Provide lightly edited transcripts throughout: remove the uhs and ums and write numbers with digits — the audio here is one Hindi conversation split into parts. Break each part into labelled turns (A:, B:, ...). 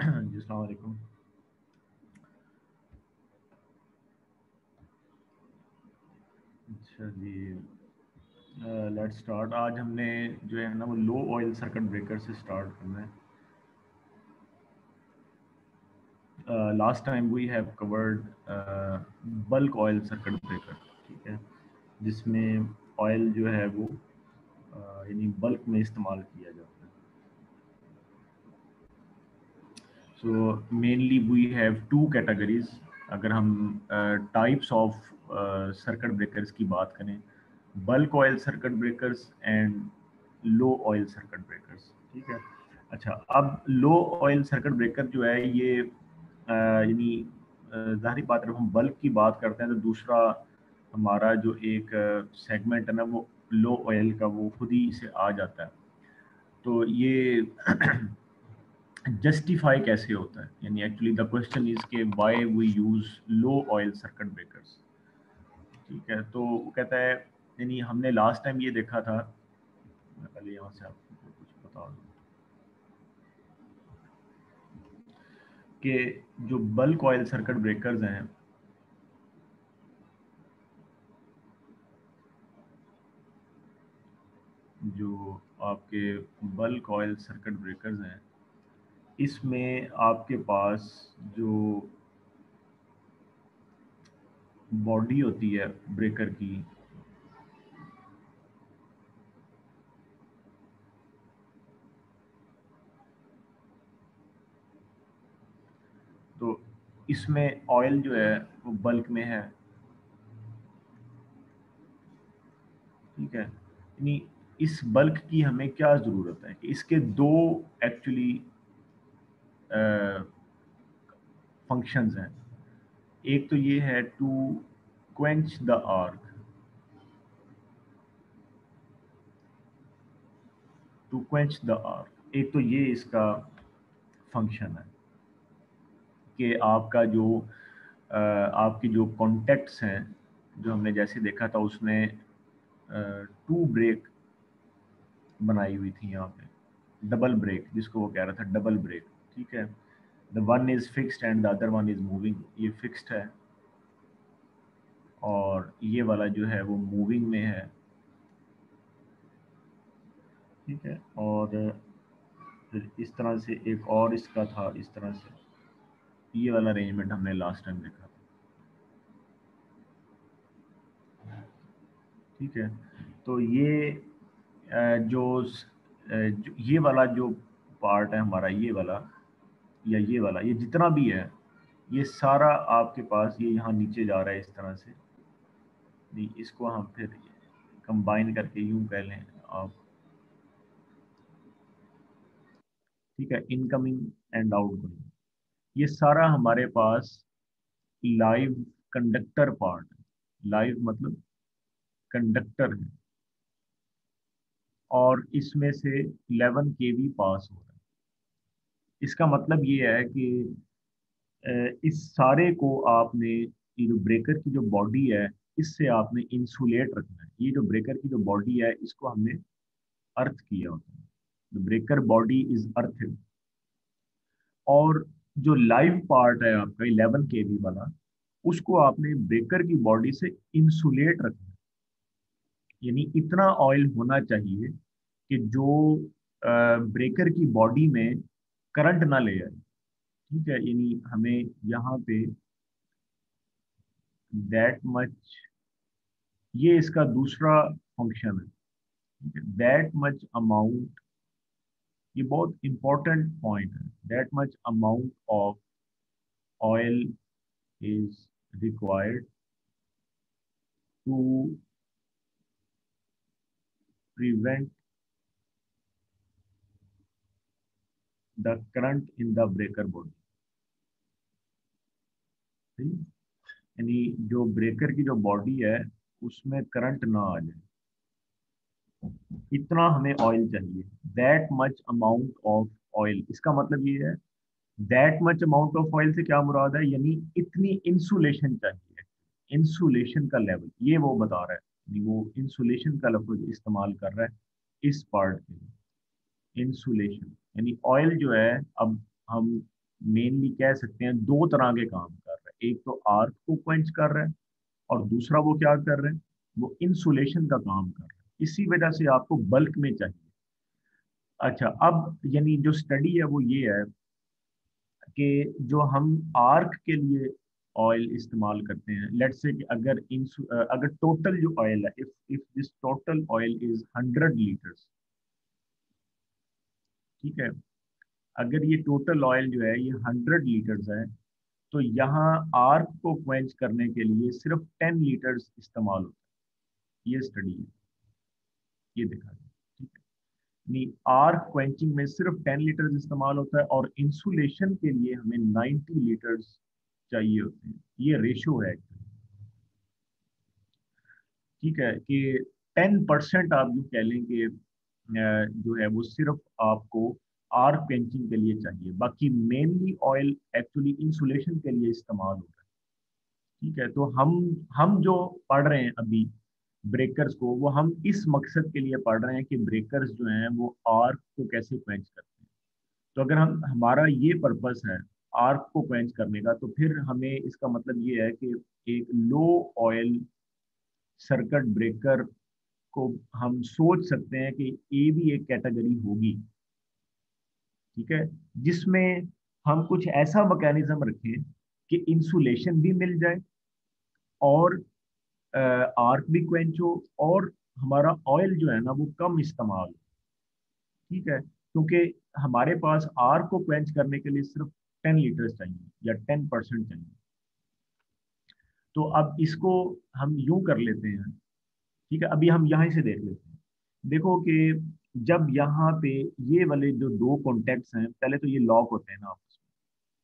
A: जी अस्सलाम वालेकुम। अच्छा जी, लेट्स स्टार्ट। आज हमने जो है ना वो लो ऑयल सर्किट ब्रेकर से स्टार्ट करना है। Last time we have covered bulk oil circuit breaker, ठीक है, जिसमें ऑयल जो है वो यानी बल्क में इस्तेमाल किया जाता है। So mainly we have two categories. अगर हम टाइप्स ऑफ सर्किट ब्रेकर्स की बात करें, bulk oil circuit breakers and low oil circuit breakers, ठीक है। अच्छा, अब लो ऑयल सर्किट ब्रेकर जो है ये यानी ज़ाहिर बात है, जब हम बल्क की बात करते हैं तो दूसरा हमारा जो एक सेगमेंट है ना वो लो ऑयल का, वो खुद ही से आ जाता है। तो ये जस्टिफाई कैसे होता है, यानी एक्चुअली द क्वेश्चन इज के why we use low oil circuit breakers, ठीक है। तो वो कहता है, यानी हमने लास्ट टाइम ये देखा था, मैं पहले यहाँ से आपको कुछ बता दूँ कि जो बल्क ऑयल सर्किट ब्रेकर्स हैं, जो आपके बल्क ऑयल सर्किट ब्रेकर्स हैं, इसमें आपके पास जो बॉडी होती है ब्रेकर की, तो इसमें ऑयल जो है वो बल्क में है, ठीक है। यानी इस बल्क की हमें क्या ज़रूरत है कि इसके दो एक्चुअली फंक्शंस हैं। एक तो ये है to quench the arc, to quench the arc, एक तो ये इसका फंक्शन है कि आपका जो आपकी जो कॉन्टेक्ट्स हैं, जो हमने जैसे देखा था उसमें टू ब्रेक बनाई हुई थी यहाँ पे, डबल ब्रेक जिसको वो कह रहा था, डबल ब्रेक, ठीक है। The one is fixed and the other one is moving, ये फिक्स्ड है और ये वाला जो है वो मूविंग में है, ठीक है। और फिर इस तरह से एक और इसका था, इस तरह से ये वाला अरेंजमेंट हमने लास्ट टाइम देखा था, ठीक है। तो ये ये वाला जो पार्ट है हमारा, ये वाला या ये वाला, ये जितना भी है, ये सारा आपके पास ये यहाँ नीचे जा रहा है इस तरह से। नहीं, इसको हम फिर कंबाइन करके यूं कह लें आप, ठीक है, इनकमिंग एंड आउटगोइंग, ये सारा हमारे पास लाइव कंडक्टर पार्ट है। लाइव मतलब कंडक्टर है, और इसमें से 11 केवी पास हो रहा है। इसका मतलब ये है कि इस सारे को आपने, ये जो ब्रेकर की जो बॉडी है, इससे आपने इंसुलेट रखना है। ये जो ब्रेकर की जो बॉडी है, इसको हमने अर्थ किया होता है, the breaker body is earth. और जो लाइव पार्ट है आपका 11 केवी वाला, उसको आपने ब्रेकर की बॉडी से इंसुलेट रखना है। यानी इतना ऑयल होना चाहिए कि जो ब्रेकर की बॉडी में करंट ना ले आए, ठीक है। यानी हमें यहाँ पे दैट मच, ये इसका दूसरा फंक्शन है, ठीक है। दैट मच अमाउंट, ये बहुत इंपॉर्टेंट पॉइंट है, that much amount of oil is required to prevent the current in the breaker body, ठीक है? यानी जो ब्रेकर की जो बॉडी है उसमें करंट ना आ जाए, इतना हमें ऑयल चाहिए। That much amount of oil, इसका मतलब ये है, that much amount of oil से क्या मुराद है, यानी इतनी इंसुलेशन चाहिए। इंसुलेशन का लेवल ये वो बता रहा है, यानी वो इंसुलेशन का लफ्ज इस्तेमाल कर रहा है इस पार्ट के लिए। इंसुलेशन यानी ऑयल जो है, अब हम मेनली कह सकते हैं दो तरह के काम कर रहा है। एक तो आर्क को क्वेंच कर रहा है और दूसरा वो क्या कर रहे हैं, वो इंसुलेशन का काम कर रहे हैं। इसी वजह से आपको बल्क में चाहिए। अच्छा, अब यानी जो स्टडी है वो ये है कि जो हम आर्क के लिए ऑयल इस्तेमाल करते हैं, लेट्स से कि अगर टोटल जो ऑयल है, if if this total oil is 100 litres, ठीक है, अगर ये टोटल ऑयल जो है ये 100 लीटर्स है, तो यहाँ आर्क को क्वेंच करने के लिए सिर्फ 10 लीटर्स इस्तेमाल होता है। ये स्टडी है, ये दिखा है, ठीक है। नहीं, आर्क क्वेंचिंग में सिर्फ 10 लीटर्स इस्तेमाल होता है और इंसुलेशन के लिए हमें 90 लीटर्स चाहिए होते हैं। ये रेशो है actually, ठीक है, कि 10% आप जो कह लें कि जो है वो सिर्फ आपको आर्क क्वेंचिंग के लिए चाहिए, बाकी मेनली ऑयल एक्चुअली इंसुलेशन के लिए इस्तेमाल होता है। ठीक है, तो हम जो पढ़ रहे हैं अभी ब्रेकर्स को, वो हम इस मकसद के लिए पढ़ रहे हैं कि ब्रेकर्स जो हैं वो आर्क को कैसे क्वेंच करते हैं। तो अगर हम हमारा ये पर्पस है आर्क को क्वेंच करने का, तो फिर हमें इसका मतलब ये है कि एक लो ऑयल सर्किट ब्रेकर को हम सोच सकते हैं कि ये भी एक कैटेगरी होगी, ठीक है, जिसमें हम कुछ ऐसा मैकेनिज्म रखें कि इंसुलेशन भी मिल जाए और आर्क भी क्वेंच हो और हमारा ऑयल जो है ना वो कम इस्तेमाल हो। ठीक है, क्योंकि हमारे पास आर्क को क्वेंच करने के लिए सिर्फ 10 लीटर्स चाहिए या 10% चाहिए। तो अब इसको हम यूं कर लेते हैं, ठीक है, अभी हम यहाँ से देख लेते हैं। देखो कि जब यहाँ पे ये वाले जो दो कॉन्टेक्ट्स हैं, पहले तो ये लॉक होते हैं ना आपस में,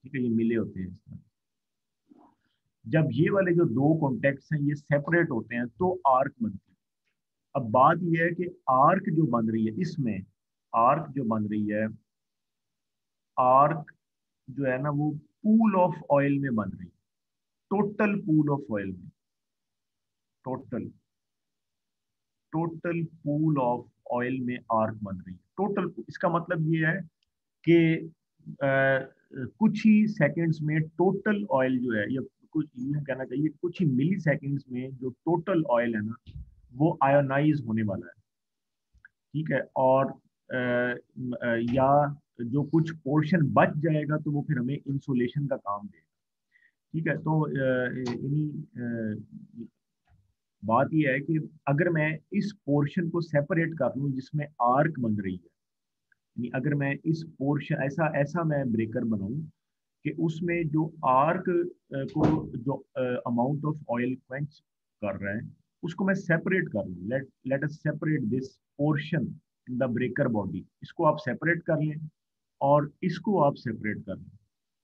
A: ठीक है, ये मिले होते हैं इस तरह। जब ये वाले जो दो कॉन्टेक्ट्स हैं ये सेपरेट होते हैं तो आर्क बनती है। अब बात यह है कि आर्क जो बन रही है इसमें, आर्क जो बन रही है, आर्क जो है ना वो पूल ऑफ ऑयल में बन रही है, टोटल पूल ऑफ ऑयल में, total total pool of oil में आर्क बन रही है। टोटल, इसका मतलब ये है कि कुछ ही सेकंड्स में टोटल ऑयल जो है, या कुछ यूं कहना चाहिए कुछ ही मिली सेकंड्स में जो टोटल ऑयल है ना वो आयोनाइज होने वाला है। ठीक है, और या जो कुछ पोर्शन बच जाएगा तो वो फिर हमें इंसुलेशन का काम देगा। ठीक है, तो बात यह है कि अगर मैं इस पोर्शन को सेपरेट कर लूं जिसमें आर्क बन रही है, यानी अगर मैं इस पोर्शन ऐसा ऐसा मैं ब्रेकर बनाऊं कि उसमें जो आर्क को जो अमाउंट ऑफ ऑयल क्वेंच कर रहा है उसको मैं सेपरेट कर लूं, let let us separate this portion in the breaker body, इसको आप सेपरेट कर लें और इसको आप सेपरेट कर लें।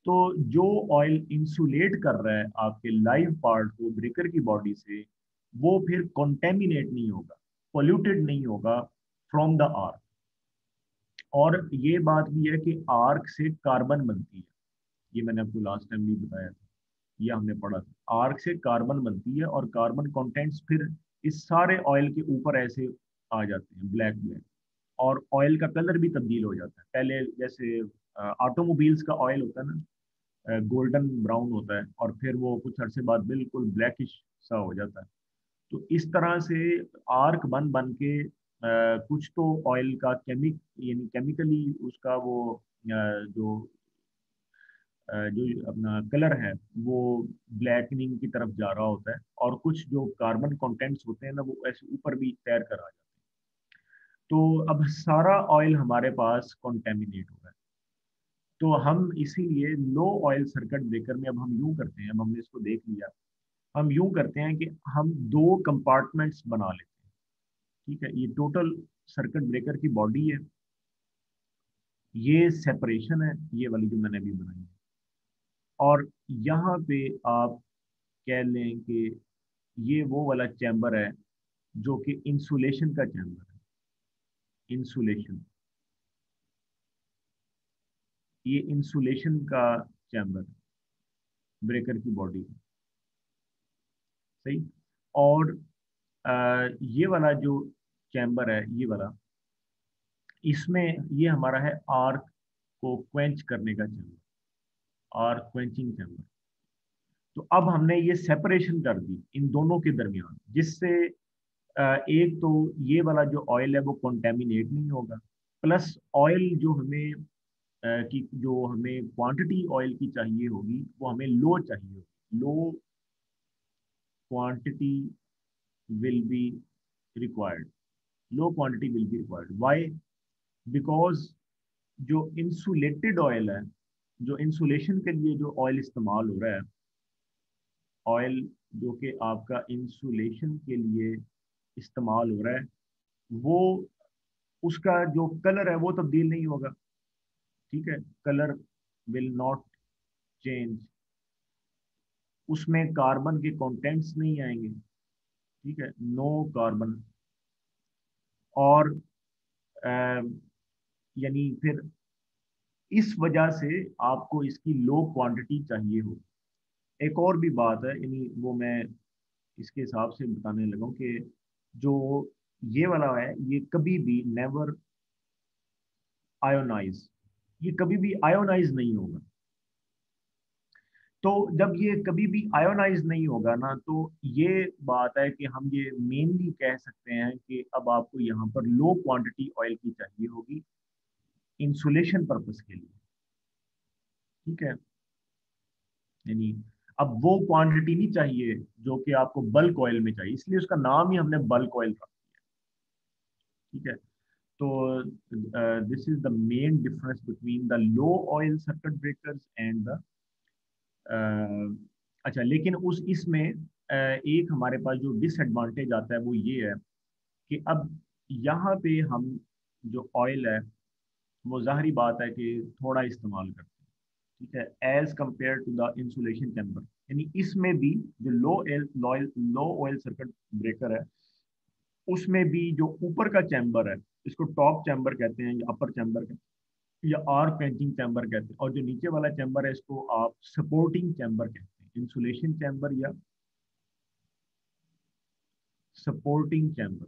A: तो जो ऑयल इंसुलेट कर रहा है आपके लाइव पार्ट को ब्रेकर की बॉडी से, वो फिर कॉन्टेमिनेट नहीं होगा, पोल्यूटेड नहीं होगा फ्रॉम द आर्क। और ये बात भी है कि आर्क से कार्बन बनती है, ये मैंने आपको लास्ट टाइम भी बताया था, ये हमने पढ़ा था, आर्क से कार्बन बनती है और कार्बन कंटेंट्स फिर इस सारे ऑयल के ऊपर ऐसे आ जाते हैं ब्लैक ब्लैक, और ऑयल का कलर भी तब्दील हो जाता है। पहले जैसे ऑटोमोबाइल्स का ऑयल होता है ना, गोल्डन ब्राउन होता है और फिर वो कुछ अरसे बाद बिल्कुल ब्लैकिश सा हो जाता है। तो इस तरह से आर्क बन बन के कुछ तो ऑयल का यानी केमिकली उसका वो जो जो अपना कलर है वो ब्लैकनिंग की तरफ जा रहा होता है, और कुछ जो कार्बन कंटेंट्स होते हैं ना वो ऐसे ऊपर भी तैर कर आ जाते हैं। तो अब सारा ऑयल हमारे पास कॉन्टेमिनेट हो रहा है। तो हम इसीलिए लो ऑयल सर्किट ब्रेकर में अब हम यूं करते हैं, अब हमने इसको देख लिया, हम यूं करते हैं कि हम दो कंपार्टमेंट्स बना लेते हैं। ठीक है, ये टोटल सर्किट ब्रेकर की बॉडी है, ये सेपरेशन है ये वाली जो मैंने अभी बनाई है, और यहाँ पे आप कह लें कि ये वो वाला चैम्बर है जो कि इंसुलेशन का चैम्बर है। इंसुलेशन, ये इंसुलेशन का चैम्बर ब्रेकर की बॉडी, सही। और ये वाला जो चैम्बर है, ये वाला, इसमें ये हमारा है आर्क को क्वेंच करने का चैम्बर। और क्वेंचिंग चैम्बर। तो अब हमने ये सेपरेशन कर दी इन दोनों के दरमियान, जिससे एक तो ये वाला जो ऑयल है वो कंटेमिनेट नहीं होगा, प्लस ऑयल जो हमें की जो हमें क्वांटिटी ऑयल की चाहिए होगी वो हमें लो चाहिए होगी, लो quantity will be required, low quantity will be required. Why? Because जो इंसुलेटेड ऑयल है, जो इंसुलेशन के लिए जो ऑयल इस्तेमाल हो रहा है, ऑयल जो कि आपका इंसुलेशन के लिए इस्तेमाल हो रहा है, वो उसका जो कलर है वो तब्दील नहीं होगा। ठीक है, कलर विल नॉट चेंज, उसमें कार्बन के कंटेंट्स नहीं आएंगे। ठीक है, नो कार्बन। और अ, यानी फिर इस वजह से आपको इसकी लो क्वांटिटी चाहिए हो। एक और भी बात है, यानी वो मैं इसके हिसाब से बताने लगा हूं कि जो ये वाला है ये कभी भी नेवर आयोनाइज, ये कभी भी आयोनाइज नहीं होगा। तो जब ये कभी भी आयोनाइज नहीं होगा ना, तो ये बात है कि हम ये मेनली कह सकते हैं कि अब आपको यहाँ पर लो क्वांटिटी ऑयल की चाहिए होगी इंसुलेशन पर्पस के लिए। ठीक है, यानी अब वो क्वांटिटी नहीं चाहिए जो कि आपको बल्क ऑयल में चाहिए, इसलिए उसका नाम ही हमने बल्क ऑयल रखा। ठीक है, तो this is the main difference between the low oil circuit breakers and the अच्छा, लेकिन उस इसमें एक हमारे पास जो डिसएडवांटेज आता है वो ये है कि अब यहाँ पे हम जो ऑयल है वो जाहिर बात है कि थोड़ा इस्तेमाल करते हैं। ठीक है, as compare to the insulation chamber, यानी इसमें भी जो लो ऑयल सर्किट ब्रेकर है उसमें भी जो ऊपर का चैम्बर है, इसको टॉप चैम्बर कहते हैं या अपर चैम्बर कहते हैं या आर पेंचिंग चैम्बर कहते हैं, और जो नीचे वाला चैम्बर है इसको आप सपोर्टिंग चैम्बर कहते हैं, इंसुलेशन चैम्बर या सपोर्टिंग चैम्बर।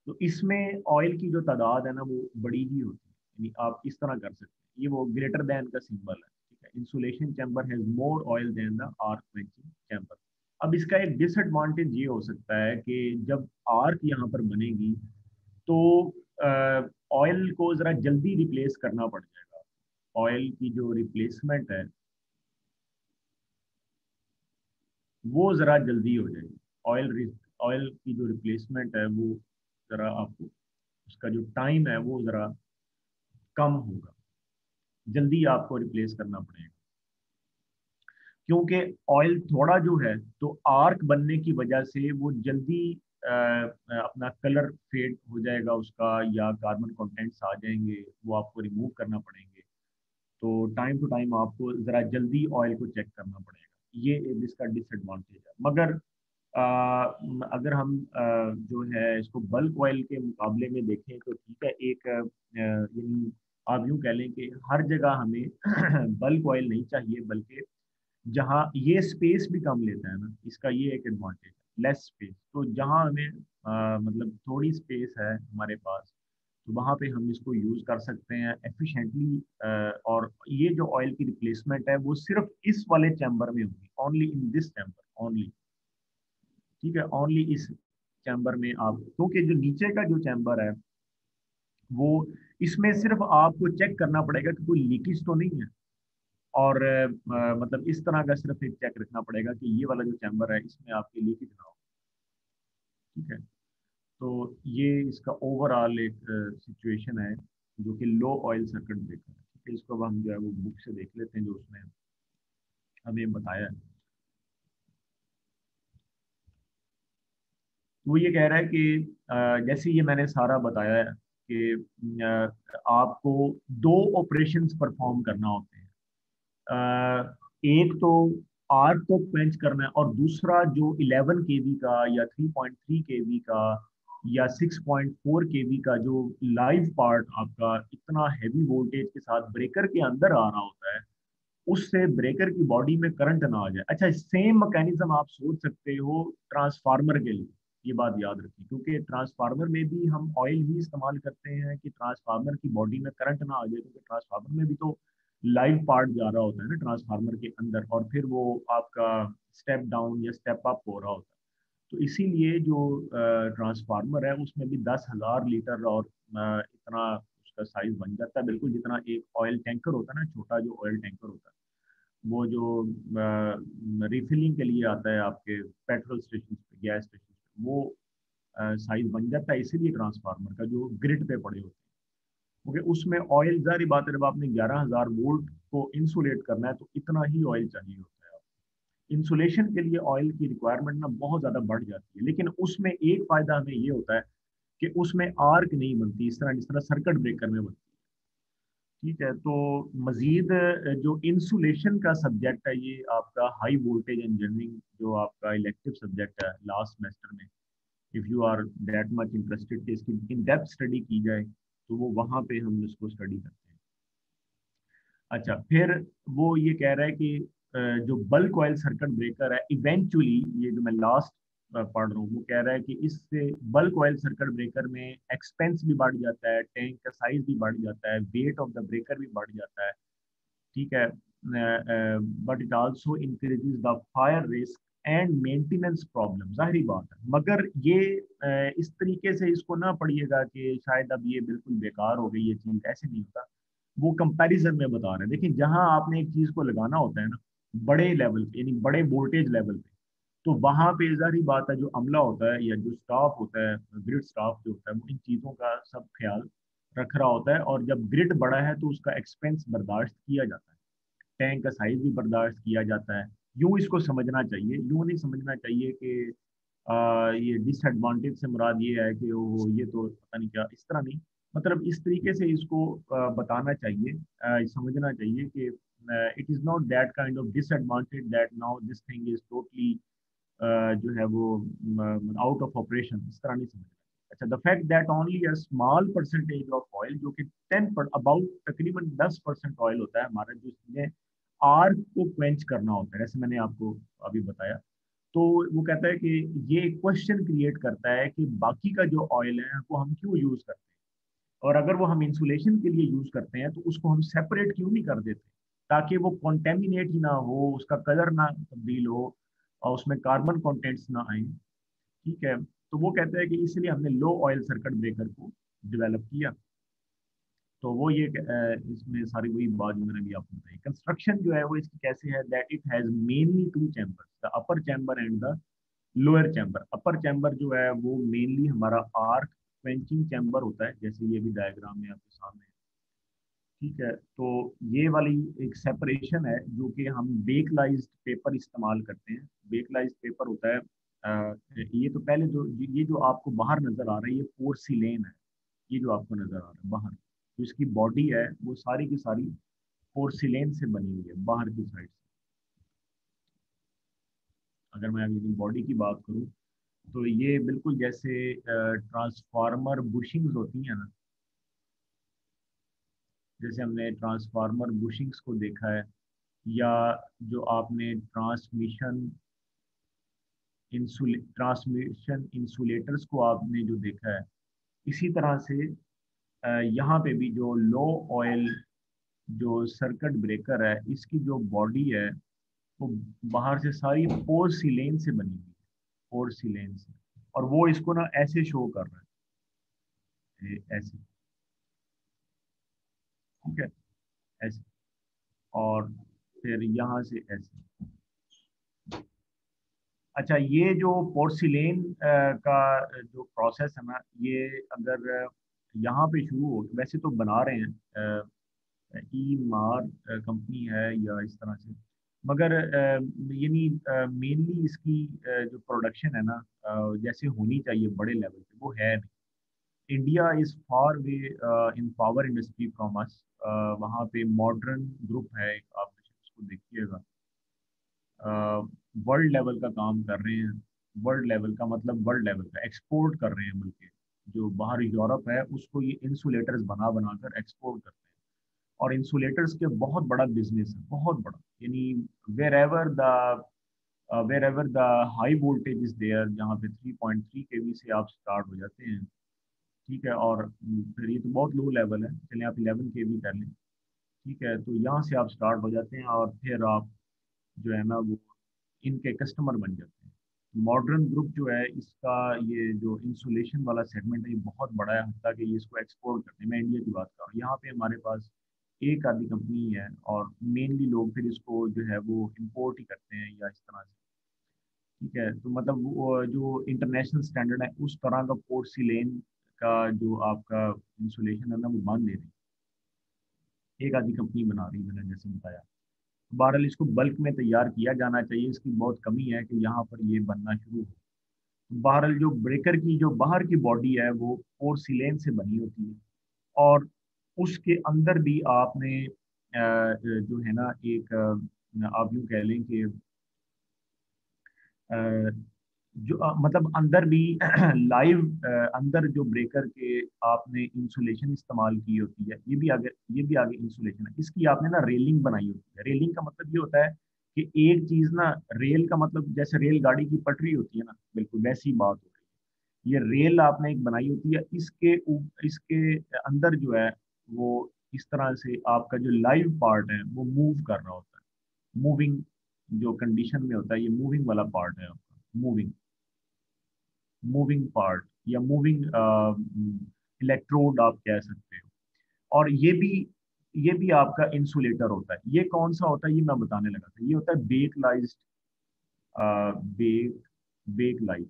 A: तो इसमें ऑयल की जो तादाद है ना वो बड़ी ही होती है, यानी आप इस तरह कर सकते हैं, ये वो ग्रेटर देन का सिंबल है। ठीक है, insulation chamber has more oil than the arc quenching chamber. अब इसका एक डिसएडवांटेज ये हो सकता है कि जब आर्क यहाँ पर बनेगी तो ऑयल को ज़रा जल्दी रिप्लेस करना पड़ जाएगा। ऑयल की जो रिप्लेसमेंट है वो ज़रा जल्दी हो जाएगी। ऑयल की जो रिप्लेसमेंट है वो ज़रा आपको, उसका जो टाइम है वो ज़रा कम होगा, जल्दी आपको रिप्लेस करना पड़ेगा। क्योंकि ऑयल थोड़ा जो है तो आर्क बनने की वजह से वो जल्दी अपना कलर फेड हो जाएगा उसका, या कार्बन कंटेंट्स आ जाएंगे, वो आपको रिमूव करना पड़ेंगे। तो टाइम टू टाइम आपको ज़रा जल्दी ऑयल को चेक करना पड़ेगा, ये एक इसका डिसएडवांटेज है। मगर अगर हम जो है इसको बल्क ऑयल के मुकाबले में देखें तो ठीक है, एक यानी आप यूँ कह लें कि हर जगह हमें बल्क ऑयल नहीं चाहिए, बल्कि जहाँ ये स्पेस भी कम लेता है ना, इसका ये एक एडवांटेज है, लेस स्पेस। तो जहाँ हमें मतलब थोड़ी स्पेस है हमारे पास, तो वहाँ पे हम इसको यूज़ कर सकते हैं एफिशिएंटली। और ये जो ऑयल की रिप्लेसमेंट है वो सिर्फ इस वाले चैम्बर में होगी, only in this chamber only. ठीक है, ओनली इस चैम्बर में आप, क्योंकि जो नीचे का जो चैम्बर है वो, इसमें सिर्फ आपको चेक करना पड़ेगा कि कोई लीकेज तो नहीं है, और मतलब इस तरह का सिर्फ एक चेक रखना पड़ेगा कि ये वाला जो चैम्बर है इसमें आपकी लीकेज ना हो। ठीक है, तो ये इसका ओवरऑल एक सिचुएशन है जो कि लो ऑयल सर्किट ब्रेकर है। ठीक है, इसको अब हम जो है वो बुक से देख लेते हैं जो उसने हमें बताया है। वो ये कह रहा है कि जैसे ये मैंने सारा बताया है कि आपको दो ऑपरेशंस परफॉर्म करना होते हैं। एक तो आर्क को क्वेंच करना है, और दूसरा जो 11 केवी का या 3.3 केवी का या 6.4 केवी का जो लाइव पार्ट आपका इतना हैवी वोल्टेज के साथ ब्रेकर के अंदर आ रहा होता है, उससे ब्रेकर की बॉडी में करंट ना आ जाए। अच्छा, सेम मैकेनिज्म आप सोच सकते हो ट्रांसफार्मर के लिए, ये बात याद रखिए, क्योंकि ट्रांसफार्मर में भी हम ऑयल ही इस्तेमाल करते हैं कि ट्रांसफार्मर की बॉडी में करंट ना आ जाए, क्योंकि ट्रांसफार्मर में भी तो लाइव पार्ट जा रहा होता है ना ट्रांसफार्मर के अंदर, और फिर वो आपका स्टेप डाउन या स्टेप अप हो रहा होता है। तो इसीलिए जो ट्रांसफार्मर है उसमें भी 10,000 लीटर और इतना उसका साइज बन जाता है, बिल्कुल जितना एक ऑयल टैंकर होता है ना, छोटा जो ऑयल टैंकर होता है, वो जो रिफिलिंग के लिए आता है आपके पेट्रोल स्टेशन पे, गैस स्टेशन पे, वो साइज बन जाता है। इसीलिए ट्रांसफार्मर का जो ग्रिड पे पड़े होते हैं, क्योंकि उसमें ऑयल, जारी बात है, जब आपने 11,000 वोल्ट को इंसुलेट करना है तो इतना ही ऑयल चाहिए होता है। इंसुलेशन के लिए ऑयल की रिक्वायरमेंट ना बहुत ज्यादा बढ़ जाती है, लेकिन उसमें एक फायदा हमें ये होता है कि उसमें आर्क नहीं बनती इस तरह, जिस तरह सर्किट ब्रेकर में बनती है। ठीक है, तो मजीद जो इंसुलेशन का सब्जेक्ट है, ये आपका हाई वोल्टेज इंजीनियरिंग जो आपका इलेक्टिव सब्जेक्ट है लास्ट सेमेस्टर में, if you are that much interested कि इसकी इन डेप्थ स्टडी की जाए, तो वो वहाँ पे हम इसको स्टडी करते हैं। अच्छा, फिर वो ये कह रहा है कि जो बल्क ऑयल सर्किट ब्रेकर है, इवेंचुअली, ये जो मैं लास्ट पढ़ रहा हूँ, वो कह रहा है कि इससे बल्क ऑयल सर्किट ब्रेकर में एक्सपेंस भी बढ़ जाता है, टैंक का साइज भी बढ़ जाता है, वेट ऑफ द ब्रेकर भी बढ़ जाता है। ठीक है, but it also increases the fire risk and maintenance problem. जाहिर बात है, मगर ये इस तरीके से इसको ना पढ़िएगा कि शायद अब ये बिल्कुल बेकार हो गई ये चीज, ऐसे नहीं होता। वो कंपैरिजन में बता रहे हैं। देखिए, जहां आपने एक चीज को लगाना होता है ना बड़े लेवल पे, यानी बड़े वोल्टेज लेवल पे, तो वहां पे जाहिर बात है जो अमला होता है या जो स्टाफ होता है, ग्रिड स्टाफ जो होता है, वो इन चीजों का सब ख्याल रख रहा होता है। और जब ग्रिड बड़ा है तो उसका एक्सपेंस बर्दाश्त किया जाता है, टैंक का साइज भी बर्दाश्त किया जाता है। यूं इसको समझना चाहिए, यूं नहीं समझना चाहिए कि ये डिसएडवांटेज से मुराद ये है कि वो ये तो पता नहीं क्या, इस तरह नहीं। मतलब इस तरीके से इसको बताना चाहिए, समझना चाहिए कि it is not that kind of disadvantage that now this thing is totally जो है वो आउट ऑफ ऑपरेशन, इस तरह नहीं समझना। अच्छा, the fact that only a small percentage of oil, जो कि 10 अबाउट तकरीबन 10% ऑयल होता है हमारा, जो इसमें आर्क को क्वेंच करना होता है, जैसे मैंने आपको अभी बताया। तो वो कहता है कि ये क्वेश्चन क्रिएट करता है कि बाकी का जो ऑयल है वो हम क्यों यूज करते हैं, और अगर वो हम इंसुलेशन के लिए यूज करते हैं तो उसको हम सेपरेट क्यों नहीं कर देते, ताकि वो कॉन्टेमिनेट ही ना हो, उसका कलर ना तब्दील हो, और उसमें कार्बन कंटेंट्स ना आए। ठीक है, तो वो कहते हैं कि इसलिए हमने लो ऑयल सर्किट ब्रेकर को डेवलप किया। तो वो ये इसमें सारी वही बात जो मैंने भी आपको बताई। कंस्ट्रक्शन जो है वो इसकी कैसे है, that it has mainly two chambers, the upper chamber and the lower chamber. Upper chamber जो है वो मेनली हमारा आर्क क्वेंचिंग चैम्बर होता है, जैसे ये भी डायग्राम में आपके सामने है। ठीक है, तो ये वाली एक सेपरेशन है जो कि हम बेकलाइज्ड पेपर इस्तेमाल करते हैं। बेकलाइज्ड पेपर होता है ये तो पहले जो ये जो आपको बाहर नजर आ रहा है, ये पोर्सिलेन है। ये जो आपको नजर आ रहा है बाहर, जो इसकी बॉडी है वो सारी की सारी पोर्सिलेन से बनी हुई है बाहर की साइड से। अगर मैं अभी बॉडी की बात करूँ, तो ये बिल्कुल जैसे ट्रांसफार्मर बुशिंग्स होती हैं ना, जैसे हमने ट्रांसफार्मर बुशिंग्स को देखा है, या जो आपने ट्रांसमिशन इंसुलेटर्स को आपने जो देखा है, इसी तरह से यहाँ पे भी जो लो ऑयल जो सर्किट ब्रेकर है, इसकी जो बॉडी है वो बाहर से सारी पोर्सिलेन से बनी हुई है, पोर्सिलेन से। और वो इसको ना ऐसे शो कर रहा है, ऐसे। ठीक है, ऐसे, और फिर यहाँ से ऐसे। अच्छा, ये जो पोर्सिलेन का जो प्रोसेस है ना, ये अगर यहाँ पे शुरू हो, वैसे तो बना रहे हैं, ई मार कंपनी है या इस तरह से, मगर यानी मेनली इसकी जो प्रोडक्शन है ना, जैसे होनी चाहिए बड़े लेवल पे, वो है नहीं। India is far way in power industry from us. वहाँ पे मॉडर्न ग्रुप है एक, आप उसको देखिएगा, वर्ल्ड लेवल का काम कर रहे हैं। वर्ल्ड लेवल का मतलब वर्ल्ड लेवल का एक्सपोर्ट कर रहे हैं, बल्कि जो बाहर यूरोप है उसको ये इंसुलेटर्स बना बनाकर एक्सपोर्ट करते हैं। और इंसुलेटर्स के बहुत बड़ा बिजनेस है, बहुत बड़ा, यानी wherever the wherever the high voltage is there, जहाँ पे 3.3 केवी से आप स्टार्ट हो जाते हैं। ठीक है, और फिर ये तो बहुत लो लेवल है, चलिए आप 11 केवी कर लें। ठीक है, तो यहाँ से आप स्टार्ट हो जाते हैं और फिर आप जो है ना वो इनके कस्टमर बन जाते हैं। मॉडर्न ग्रुप जो है इसका ये जो इंसुलेशन वाला सेगमेंट है ये बहुत बड़ा है, हत्ता कि ये इसको एक्सपोर्ट करते हैं। मैं इंडिया की बात कर रहा हूँ, यहाँ पे हमारे पास एक आधी कंपनी है और मेनली लोग फिर इसको जो है वो इम्पोर्ट ही करते हैं या इस तरह से। ठीक है, तो मतलब वो जो इंटरनेशनल स्टैंडर्ड है उस तरह का पोर्सिलेन का जो आपका इंसुलेशन है ना वो मान ले रही है, एक आधी कंपनी बना रही है, मैंने जैसे बताया। बहरहाल इसको बल्क में तैयार किया जाना चाहिए, इसकी बहुत कमी है कि यहाँ पर ये बनना शुरू हो। बहरहाल जो ब्रेकर की जो बाहर की बॉडी है वो पोर्सिलेन से बनी होती है, और उसके अंदर भी आपने जो है ना एक आप यूँ कह लें कि अ, जो मतलब अंदर भी लाइव अंदर जो ब्रेकर के आपने इंसुलेशन इस्तेमाल की होती है, ये भी आगे इंसुलेशन है। इसकी आपने ना रेलिंग बनाई होती है। रेलिंग का मतलब ये होता है कि एक चीज ना, रेल का मतलब जैसे रेलगाड़ी की पटरी होती है ना, बिल्कुल वैसी बात हो रही है। ये रेल आपने एक बनाई होती है, इसके अंदर जो है वो इस तरह से आपका जो लाइव पार्ट है वो मूव कर रहा होता है। मूविंग जो कंडीशन में होता है, ये मूविंग वाला पार्ट है आपका, मूविंग मूविंग पार्ट या मूविंग इलेक्ट्रोड आप कह सकते हो। और ये भी आपका इंसुलेटर होता है। ये कौन सा होता है ये मैं बताने लगा था, ये होता है बेकलाइज्ड, बेक बेक लाइट।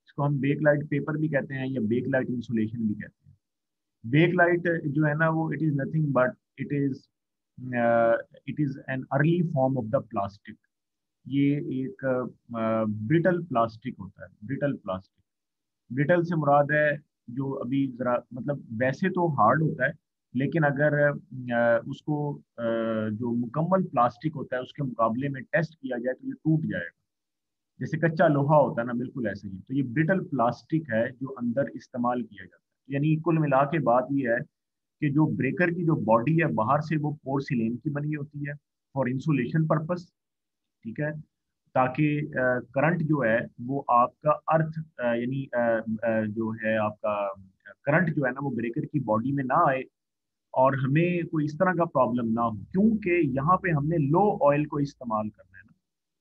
A: इसको हम बेक लाइट पेपर भी कहते हैं या बेक लाइट इंसुलेशन भी कहते हैं। बेक लाइट जो है ना वो it is nothing but it is an early form of the plastic. ये एक ब्रिटल प्लास्टिक होता है, ब्रिटल प्लास्टिक। ब्रिटल से मुराद है जो अभी जरा मतलब वैसे तो हार्ड होता है, लेकिन अगर उसको जो मुकम्मल प्लास्टिक होता है उसके मुकाबले में टेस्ट किया जाए तो ये टूट जाएगा। जैसे कच्चा लोहा होता है ना, बिल्कुल ऐसे ही। तो ये ब्रिटल प्लास्टिक है जो अंदर इस्तेमाल किया जाता है। यानी कुल मिला के बात ये है कि जो ब्रेकर की जो बॉडी है बाहर से वो पोर्सिलेन की बनी होती है फॉर इंसुलेशन पर्पस। ठीक है, ताकि करंट जो है वो आपका अर्थ यानी जो है आपका करंट जो है ना वो ब्रेकर की बॉडी में ना आए और हमें कोई इस तरह का प्रॉब्लम ना हो, क्योंकि यहाँ पे हमने लो ऑयल को इस्तेमाल करना है ना।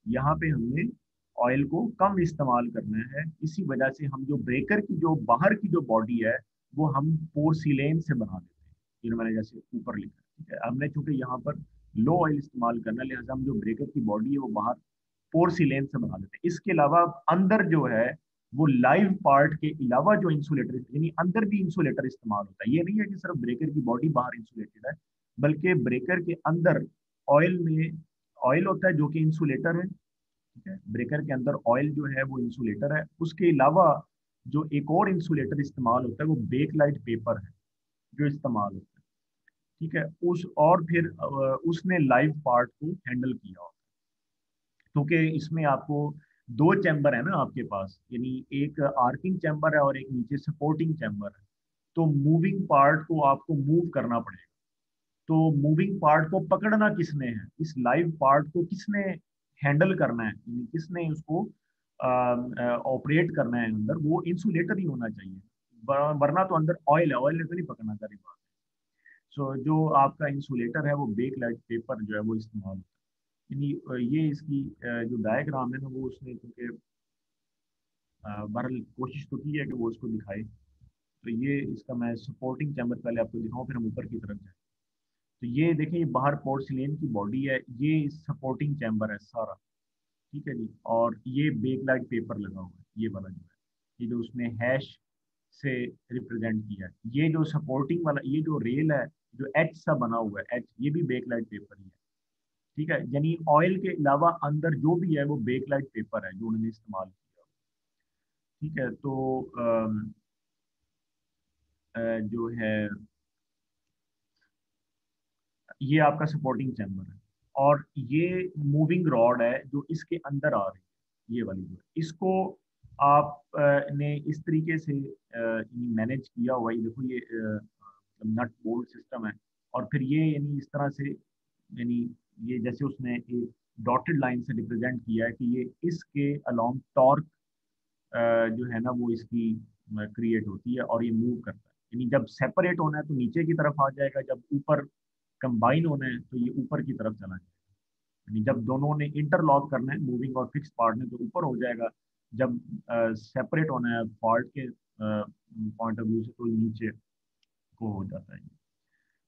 A: यहाँ पे हमने ऑयल को कम इस्तेमाल करना है, इसी वजह से हम जो ब्रेकर की जो बाहर की जो बॉडी है वो हम पोर्सिलेन से बना देते हैं, जिन्हें मैंने जैसे ऊपर लिखा। ठीक है, हमने चूंकि यहाँ पर लो ऑयल इस्तेमाल करना है, लिहाजा हम जो ब्रेकर की बॉडी है वो बाहर पोर्सिलेन से बना देते हैं। इसके अलावा अंदर जो है वो लाइव पार्ट के अलावा जो इंसुलेटर यानी अंदर भी इंसुलेटर इस्तेमाल होता है। ये नहीं है कि सिर्फ ब्रेकर की बॉडी बाहर इंसुलेटेड है, बल्कि ब्रेकर के अंदर ऑयल में ऑयल होता है जो कि इंसुलेटर है। ठीक है, ब्रेकर के अंदर ऑयल जो है वो इंसुलेटर है। उसके अलावा जो एक और इंसुलेटर इस्तेमाल होता है वो बेक लाइट पेपर है जो इस्तेमाल होता है। ठीक है, उस और फिर उसने लाइव पार्ट को हैंडल किया। क्योंकि इसमें आपको दो चैम्बर है ना आपके पास, यानी एक आर्किंग चैम्बर है और एक नीचे सपोर्टिंग चैम्बर है। तो मूविंग पार्ट को आपको मूव करना पड़ेगा। तो मूविंग पार्ट को पकड़ना किसने है, इस लाइव पार्ट को किसने हैंडल करना है, यानी किसने उसको ऑपरेट करना है अंदर, वो इंसुलेटर ही होना चाहिए। वरना तो अंदर ऑयल है, ऑयल ने तो नहीं पकड़ना सारी बात। सो जो आपका इंसुलेटर है वो बेक लाइट पेपर जो है वो इस्तेमाल होता है। यानी ये इसकी जो डायग्राम है ना वो उसने क्योंकि बहरहाल कोशिश तो की है कि वो उसको दिखाए। तो ये इसका मैं सपोर्टिंग चैम्बर पहले आपको दिखाऊं फिर हम ऊपर की तरफ जाए। तो ये देखें, ये बाहर पोर्सिलेन की बॉडी है, ये सपोर्टिंग चैम्बर है सारा। ठीक है जी, और ये बेक लाइट पेपर लगा हुआ है, ये वाला जो है, ये जो उसने हैश से रिप्रेजेंट किया है। ये जो सपोर्टिंग वाला ये जो रेल है जो एच सा बना हुआ है, एच, ये भी बेक लाइट पेपर ही है। ठीक है, यानी ऑयल के अलावा अंदर जो भी है वो बेक लाइट पेपर है जो उन्होंने इस्तेमाल किया। ठीक है, तो जो है ये आपका सपोर्टिंग चैम्बर है, और ये मूविंग रॉड है जो इसके अंदर आ रही है, ये वाली जो है। इसको आप ने इस तरीके से मैनेज किया हुआ है। ये देखो, ये नट बोल्ट सिस्टम है, और फिर ये यानी इस तरह से, यानी ये जैसे उसने एक डॉटेड लाइन से रिप्रेजेंट किया है कि ये इसके अलोंग टॉर्क जो है ना वो इसकी क्रिएट होती है और ये मूव करता है। यानी जब सेपरेट होना है तो नीचे की तरफ आ जाएगा, जब ऊपर कंबाइन होना है तो ये ऊपर की तरफ चला जाएगा। यानी जब दोनों ने इंटरलॉक करना है मूविंग और फिक्स पार्ट ने, तो ऊपर हो जाएगा। जब सेपरेट होना है फॉल्ट के पॉइंट ऑफ व्यू से, तो नीचे को हो जाता है।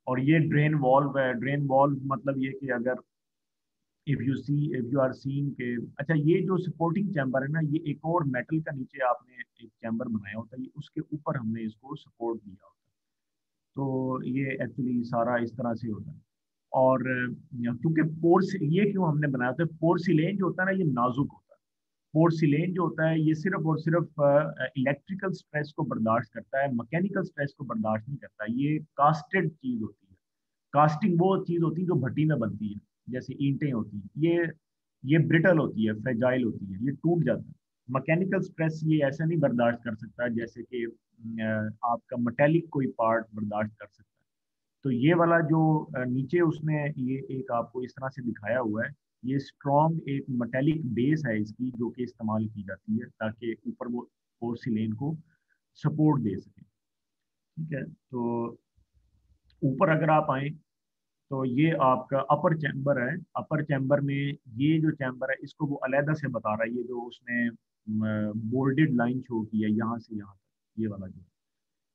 A: और ये ड्रेन वॉल्व है। ड्रेन वॉल्व मतलब ये कि अगर इफ यू आर सीइंग के, अच्छा ये जो सपोर्टिंग चैम्बर है ना, ये एक और मेटल का नीचे आपने एक चैम्बर बनाया होता है, ये उसके ऊपर हमने इसको सपोर्ट दिया होता है। तो ये एक्चुअली सारा इस तरह से होता है। और क्योंकि ये क्यों हमने बनाया था, पोर्सिलेन जो होता है ना ये नाजुक होता है। पोर्सिलेन जो होता है ये सिर्फ और सिर्फ इलेक्ट्रिकल स्ट्रेस को बर्दाश्त करता है, मैकेनिकल स्ट्रेस को बर्दाश्त नहीं करता। ये कास्टेड चीज होती है। कास्टिंग वो चीज होती है जो भट्टी में बनती है, जैसे ईंटें होती हैं। ये ब्रिटल होती है, फ्रेजाइल होती है, ये टूट जाता है। मैकेनिकल स्ट्रेस ये ऐसा नहीं बर्दाश्त कर सकता जैसे कि आपका मेटेलिक कोई पार्ट बर्दाश्त कर सकता है। तो ये वाला जो नीचे उसने ये एक आपको इस तरह से दिखाया हुआ है, ये स्ट्रॉन्ग एक मेटेलिक बेस है इसकी, जो कि इस्तेमाल की जाती है ताकि ऊपर वो पोर्सिलेन को सपोर्ट दे सके। ठीक है, तो ऊपर अगर आप आए तो ये आपका अपर चैम्बर है। अपर चैम्बर में ये जो चैम्बर है इसको वो अलहदा से बता रहा है, ये जो उसने बोल्डेड लाइन शो की है यहाँ से यहाँ तक, ये वाला जो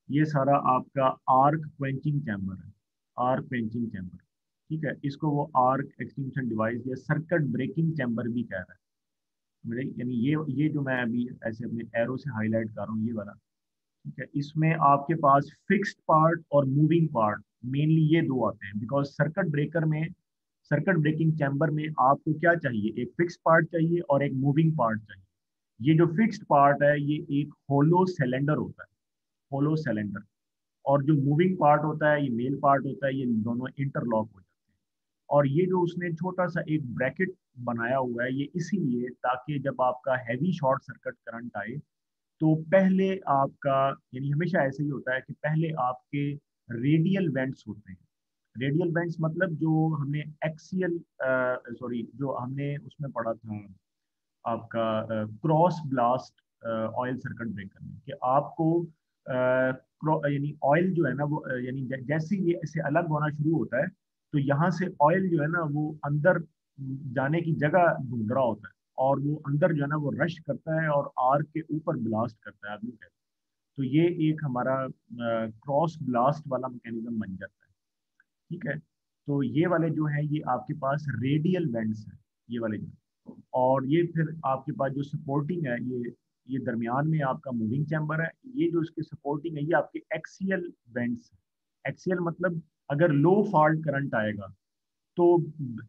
A: ये सारा आपका आर्क क्वेंचिंग चैम्बर है। आर्क क्वेंचिंग चैम्बर, ठीक है, इसको वो आर्क एक्सटिंक्शन डिवाइस या सर्किट ब्रेकिंग चैम्बर भी कह रहा है। मेरे यानी ये जो मैं अभी ऐसे अपने एरो से हाईलाइट कर रहा हूँ, ये वाला, ठीक है, इसमें आपके पास फिक्स्ड पार्ट और मूविंग पार्ट, मेनली ये दो आते हैं। बिकॉज सर्किट ब्रेकर में, सर्किट ब्रेकिंग चैम्बर में आपको क्या चाहिए, एक फिक्स पार्ट चाहिए और एक मूविंग पार्ट चाहिए। ये जो फिक्स्ड पार्ट है ये एक होलो सिलेंडर होता है, होलो सिलेंडर। और जो मूविंग पार्ट होता है ये मेल पार्ट होता है, ये दोनों इंटरलॉक हो जाते हैं। और ये जो उसने छोटा सा एक ब्रैकेट बनाया हुआ है, ये इसीलिए ताकि जब आपका हैवी शॉर्ट सर्किट करंट आए तो पहले आपका, यानी हमेशा ऐसे ही होता है कि पहले आपके रेडियल वेंट्स होते हैं। रेडियल वेंट्स मतलब जो हमने एक्सियल, सॉरी, जो हमने उसमें पढ़ा था आपका cross blast oil circuit breaker में, कि आपको यानी ऑयल जो है ना वो यानी जैसे ये ऐसे अलग होना शुरू होता है, तो यहाँ से ऑयल जो है ना वो अंदर जाने की जगह ढूंढ रहा होता है, और वो अंदर जो है ना वो रश करता है और आर्क के ऊपर ब्लास्ट करता है, आदमी कहता है। तो ये एक हमारा क्रॉस ब्लास्ट वाला मैकेनिज्म बन जाता है। ठीक है, तो ये वाले जो है ये आपके पास रेडियल वेंट्स हैं, ये वाले जो। और ये फिर आपके पास जो सपोर्टिंग है, ये दरमियान में आपका मूविंग चैम्बर है। ये जो इसके सपोर्टिंग है ये आपके एक्सियल वेंट्स है। एक्सियल मतलब अगर लो फॉल्ट करंट आएगा तो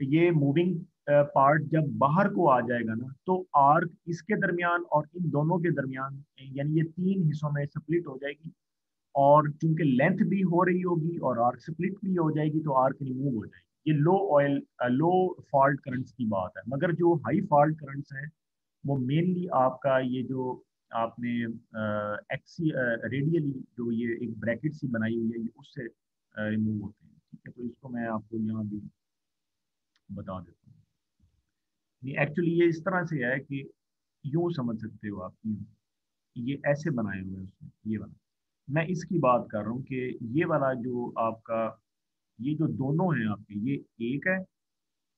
A: ये मूविंग पार्ट जब बाहर को आ जाएगा ना, तो आर्क इसके दरमियान और इन दोनों के दरमियान, यानी ये तीन हिस्सों में स्प्लिट हो जाएगी। और चूंकि लेंथ भी हो रही होगी और आर्क स्प्लिट भी हो जाएगी, तो आर्क रिमूव हो जाएगी। ये लो फॉल्ट करंट्स की बात है। मगर जो हाई फॉल्ट करंट्स हैं वो मेनली आपका ये जो आपने एक्सी रेडियली जो ये एक ब्रैकेट सी बनाई हुई है, ये उससे रिमूव होते हैं। ठीक है, तो इसको मैं आपको यहाँ भी बता देता हूँ। ये एक्चुअली ये इस तरह से है कि यूं समझ सकते हो आप, यूं ये ऐसे बनाए हुए हैं उसने, ये वाला। मैं इसकी बात कर रहा हूँ कि ये वाला जो आपका, ये जो दोनों हैं आपके, ये एक है।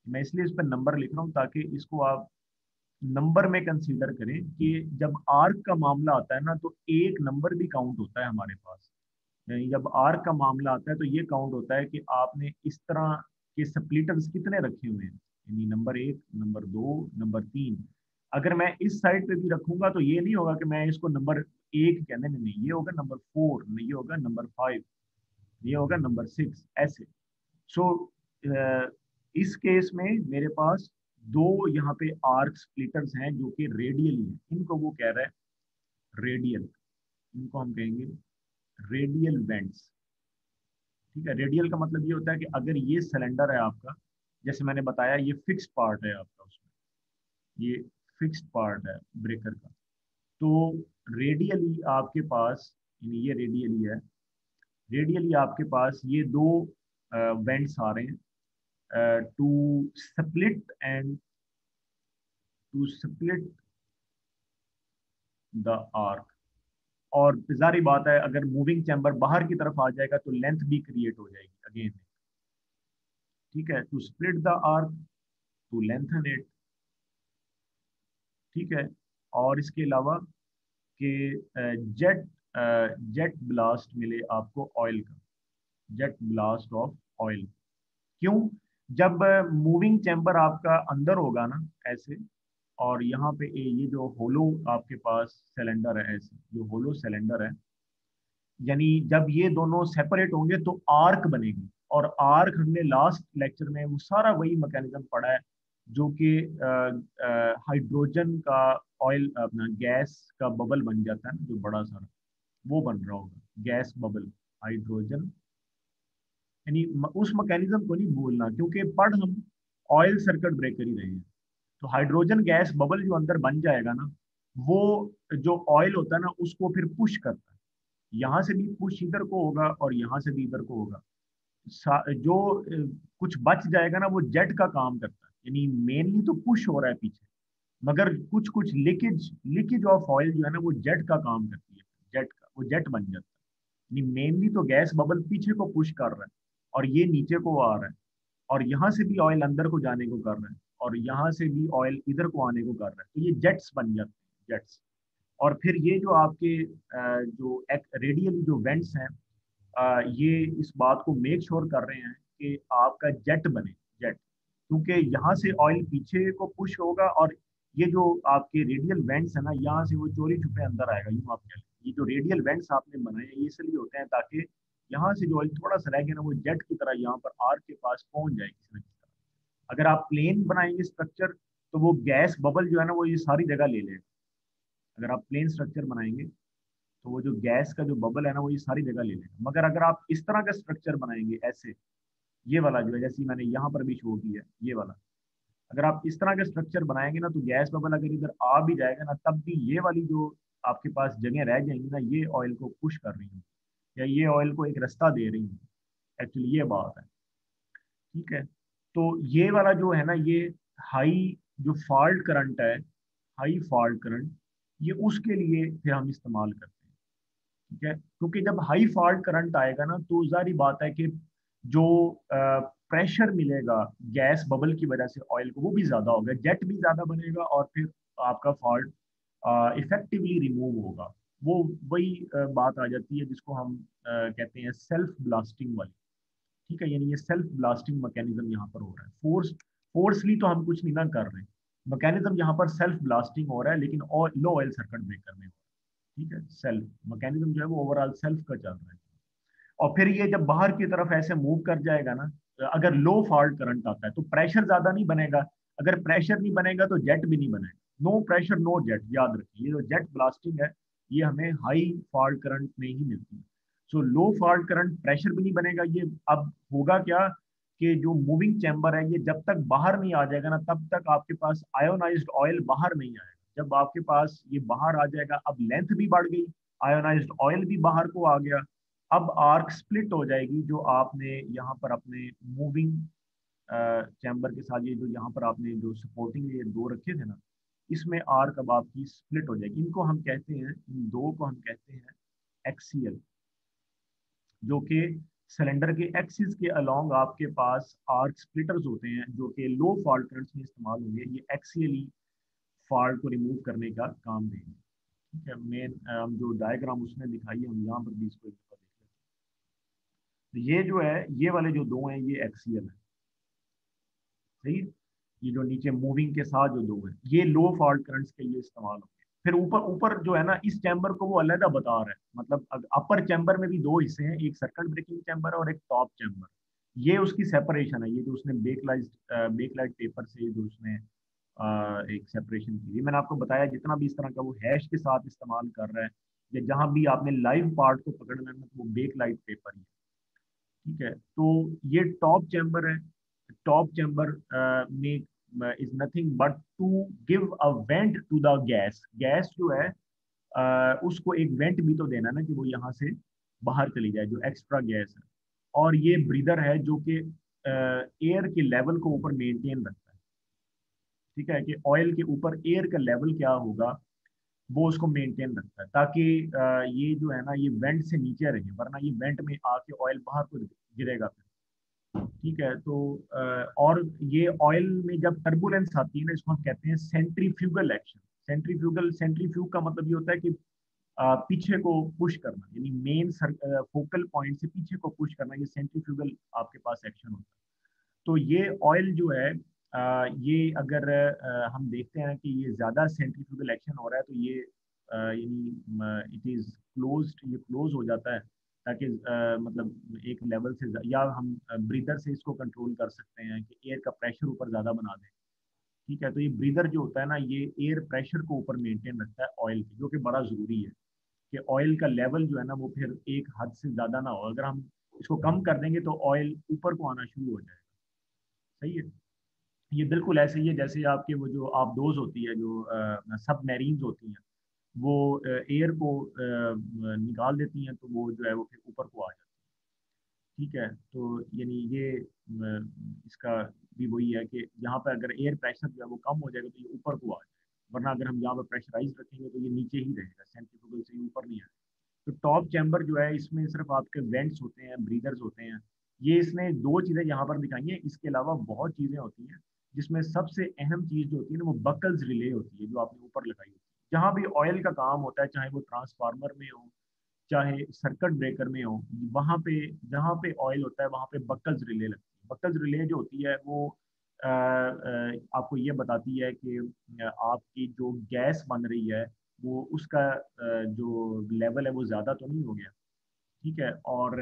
A: मैं इसलिए इस पर नंबर लिख रहा हूँ ताकि इसको आप नंबर में कंसीडर करें कि जब आर्क का मामला आता है ना, तो एक नंबर भी काउंट होता है हमारे पास। यानी जब आर्क का मामला आता है तो ये काउंट होता है कि आपने इस तरह के स्प्लिटर्स कितने रखे हुए हैं, यानी नंबर एक, नंबर दो, नंबर तीन। अगर मैं इस साइड पे भी रखूंगा तो ये नहीं होगा कि मैं इसको नंबर एक कहने में, नहीं, ये होगा नंबर फोर, ये होगा नंबर फाइव, ये होगा नंबर सिक्स, ऐसे। सो इस केस में मेरे पास दो यहाँ पे आर्क स्प्लिटर्स हैं जो कि रेडियली हैं, इनको वो कह रहा है रेडियल, इनको हम कहेंगे रेडियल वेंट्स। ठीक है, रेडियल का मतलब ये होता है कि अगर ये सिलेंडर है आपका, जैसे मैंने बताया ये फिक्स्ड पार्ट है आपका, उसमें ये फिक्स्ड पार्ट है ब्रेकर का, तो रेडियली आपके पास, यानी ये रेडियली है, रेडियली आपके पास ये दो वेंट्स आ रहे हैं to split and to split the arc. और जारी बात है अगर मूविंग चैम्बर बाहर की तरफ आ जाएगा तो लेंथ भी क्रिएट हो जाएगी अगेन। ठीक है, to split the arc, to lengthen it, ठीक है। और इसके अलावा कि जेट जेट ब्लास्ट मिले आपको ऑयल का, जेट ब्लास्ट ऑफ ऑयल। क्यों? जब मूविंग चैम्बर आपका अंदर होगा ना ऐसे, और यहाँ पे ये जो होलो आपके पास सिलेंडर है, ऐसे जो होलो सिलेंडर है, यानी जब ये दोनों सेपरेट होंगे तो आर्क बनेगी। और आर्क हमने लास्ट लेक्चर में वो सारा वही मैकेनिज्म पढ़ा है, जो कि हाइड्रोजन का ऑयल अपना गैस का बबल बन जाता है ना, जो बड़ा सारा वो बन रहा होगा गैस बबल, हाइड्रोजन। यानी उस मैकेनिज्म को नहीं भूलना, क्योंकि पढ़ हम ऑयल सर्किट ब्रेकर ही रहे हैं। तो हाइड्रोजन गैस बबल जो अंदर बन जाएगा ना, वो जो ऑयल होता है ना उसको फिर पुश करता है। यहाँ से भी पुश इधर को होगा और यहाँ से भी इधर को होगा। जो कुछ बच जाएगा ना वो जेट का काम करता है, यानी मेनली तो पुश हो रहा है पीछे, मगर कुछ कुछ लीकेज लीकेज ऑफ ऑयल जो है ना वो जेट का काम करती है, जेट का वो जेट बन जाता है। यानी मेनली तो गैस बबल पीछे को पुश कर रहा है और ये नीचे को आ रहा है, और यहाँ से भी ऑयल अंदर को जाने को कर रहा है, और यहाँ से भी ऑयल इधर को आने को कर रहा है, तो ये जेट्स बन जाते हैं, जेट्स। और फिर ये जो आपके जो रेडियल जो वेंट्स हैं, ये इस बात को मेक श्योर कर रहे हैं कि आपका जेट बने, जेट। क्योंकि यहाँ से ऑयल पीछे को पुश होगा, और ये जो आपके रेडियल वेंट्स है ना, यहाँ से वो चोरी छुपे अंदर आएगा, यूँ आप कह लें। ये जो रेडियल वेंट्स आपने बनाए हैं ये इसलिए होते हैं ताकि यहाँ से जो ऑयल थोड़ा सा रह गया ना वो जेट की तरह यहाँ पर आर्क के पास पहुंच जाए किसी न किसी तरह। अगर आप प्लेन बनाएंगे स्ट्रक्चर, तो वो गैस बबल जो है ना वो ये सारी जगह ले लेगा। अगर आप प्लेन स्ट्रक्चर बनाएंगे तो वो जो गैस का जो बबल है ना वो ये सारी जगह ले लेगा। मगर अगर आप इस तरह का स्ट्रक्चर बनाएंगे ऐसे, ये वाला जो है जैसे मैंने यहाँ पर भी शो किया है ये वाला, अगर आप इस तरह का स्ट्रक्चर बनाएंगे ना तो गैस बबल अगर इधर आ भी जाएगा ना तब भी ये वाली जो आपके पास जगह रह जाएंगी ना, ये ऑयल को पुश कर रही है या ये ऑयल को एक रास्ता दे रही है। एक्चुअली ये बात है, ठीक है। तो ये वाला जो है ना ये हाई जो फॉल्ट करंट है, हाई फॉल्ट करंट, ये उसके लिए फिर हम इस्तेमाल करते हैं, ठीक है। क्योंकि जब हाई फॉल्ट करंट आएगा ना तो जारी बात है कि जो प्रेशर मिलेगा गैस बबल की वजह से ऑयल को वो भी ज्यादा होगा, जेट भी ज्यादा बनेगा, और फिर आपका फॉल्ट इफेक्टिवली रिमूव होगा। वो वही बात आ जाती है जिसको हम कहते हैं सेल्फ ब्लास्टिंग वाली, ठीक है। यानी ये सेल्फ ब्लास्टिंग मैकेनिज्म यहाँ पर हो रहा है, फोर्सली तो हम कुछ नहीं ना कर रहे, मैकेनिज्म यहाँ पर सेल्फ ब्लास्टिंग हो रहा है, लेकिन लो ऑयल सर्किट ब्रेकर में हो रहा है, ठीक है। सेल्फ मैकेनिज्म जो है वो ओवरऑल सेल्फ का चल रहा है। और फिर ये जब बाहर की तरफ ऐसे मूव कर जाएगा ना, अगर लो फॉल्ट करंट आता है तो प्रेशर ज्यादा नहीं बनेगा। अगर प्रेशर नहीं बनेगा तो जेट भी नहीं बनेगा। नो प्रेशर नो जेट, याद रखिए ये जो जेट ब्लास्टिंग है ये हमें हाई फॉल्ट करंट में ही मिलती है। सो लो फॉल्ट करंट, प्रेशर भी नहीं बनेगा। ये अब होगा क्या कि जो मूविंग चैम्बर है ये जब तक बाहर नहीं आ जाएगा ना तब तक आपके पास आयोनाइज्ड ऑयल बाहर नहीं आएगा। जब आपके पास ये बाहर आ जाएगा, अब लेंथ भी बढ़ गई, आयोनाइज्ड ऑयल भी बाहर को आ गया, अब आर्क स्प्लिट हो जाएगी। जो आपने यहाँ पर अपने मूविंग चैम्बर के साथ ये जो यहाँ पर आपने जो सपोर्टिंग ये दो रखे थे ना, इसमें आर्क अब आपकी स्प्लिट हो जाएगी। इनको हम कहते हैं, इन दो को हम कहते हैं एक्सियल, जो कि सिलेंडर के एक्सिस के अलोंग आपके पास आर्क स्प्लिटर्स होते हैं जो कि लो फॉल्ट करंट्स में इस्तेमाल होंगे। ये एक्सियली फॉल्ट को रिमूव करने का काम देंगे, ठीक है। मेन जो डायग्राम उसने दिखाई है हम यहाँ पर भी इसको एक दफा देख लेते हैं। तो ये जो है ये वाले जो दो हैं ये एक्सियल है, सही है। ये जो नीचे मूविंग के साथ जो दो है ये लो फॉल्ट करंट्स के लिए इस्तेमाल होंगे। फिर ऊपर ऊपर जो है ना इस चैम्बर को वो अलग बता रहा है, मतलब अपर चैम्बर में भी दो हिस्से हैं, एक सर्किट ब्रेकिंग चैम्बर और एक टॉप चैम्बर। ये उसकी सेपरेशन है, ये जो उसने बेकलाइट पेपर से जो उसने एक सेपरेशन की है। मैंने आपको बताया जितना भी इस तरह का वो हैश के साथ इस्तेमाल कर रहा है या जहां भी आपने लाइव पार्ट को पकड़ना है ना, तो वो बेकलाइट पेपर ही है, ठीक है। तो ये टॉप चैम्बर है। टॉप चैम्बर में is nothing but to give a vent to the gas. Gas जो है उसको एक वेंट भी तो देना ना कि वो यहाँ से बाहर चली जाए, जो एक्स्ट्रा गैस है। और ये ब्रीदर है जो कि एयर के लेवल को ऊपर मेंटेन रखता है, ठीक है। कि ऑयल के ऊपर एयर का लेवल क्या होगा वो उसको मेंटेन रखता है, ताकि ये जो है ना ये वेंट से नीचे रहे, वरना ये वेंट में आके ऑयल बाहर को गिरेगा फिर। ठीक है। तो और ये ऑयल में जब टर्बुलेंस आती है ना, इसको हम कहते हैं सेंट्रीफ्यूगल एक्शन। सेंट्रीफ्यूग का मतलब ये होता है कि पीछे को पुश करना, यानी मेन फोकल पॉइंट से पीछे को पुश करना, ये सेंट्रीफ्यूगल आपके पास एक्शन होता है। तो ये ऑयल जो है ये अगर हम देखते हैं कि ये ज्यादा सेंट्रीफ्यूगल एक्शन हो रहा है, तो ये यानी इट इज क्लोज्ड, ये क्लोज हो जाता है, ताकि मतलब एक लेवल से या हम ब्रीदर से इसको कंट्रोल कर सकते हैं कि एयर का प्रेशर ऊपर ज्यादा बना दें। ठीक है। तो ये ब्रीदर जो होता है ना, ये एयर प्रेशर को ऊपर मेंटेन रखता है ऑयल की, जो कि बड़ा जरूरी है कि ऑयल का लेवल जो है ना वो फिर एक हद से ज्यादा ना हो। अगर हम इसको कम कर देंगे तो ऑयल ऊपर को आना शुरू हो जाएगा। सही है। ये बिल्कुल ऐसे ही है जैसे आपके वो जो आबदोज होती है, जो सब मैरीन्स होती हैं, वो एयर को निकाल देती हैं, तो वो जो है वो फिर ऊपर को आ जाती है। ठीक है। तो यानी ये इसका भी वही है कि यहाँ पे अगर एयर प्रेशर जो है वो कम हो जाएगा तो ये ऊपर को आ जाएगा, वरना अगर हम यहाँ पे प्रेशराइज रखेंगे तो ये नीचे ही रहेगा, सेंट्रीफ्यूगल से ये ऊपर नहीं आएगा। तो टॉप चैम्बर जो है इसमें सिर्फ आपके वेंट्स होते हैं, ब्रीदर्स होते हैं। ये इसने दो चीजें यहाँ पर दिखाई हैं, इसके अलावा बहुत चीजें होती हैं, जिसमें सबसे अहम चीज जो होती है ना वो बकल्स रिले होती है, जो आपने ऊपर लगाई होती है। जहाँ भी ऑयल का काम होता है, चाहे वो ट्रांसफार्मर में हो, चाहे सर्किट ब्रेकर में हो, वहां पे जहाँ पे ऑयल होता है वहां पे बकल्स रिले लगती है। बकल्स रिले जो होती है वो आपको ये बताती है कि आपकी जो गैस बन रही है वो उसका जो लेवल है वो ज्यादा तो नहीं हो गया। ठीक है। और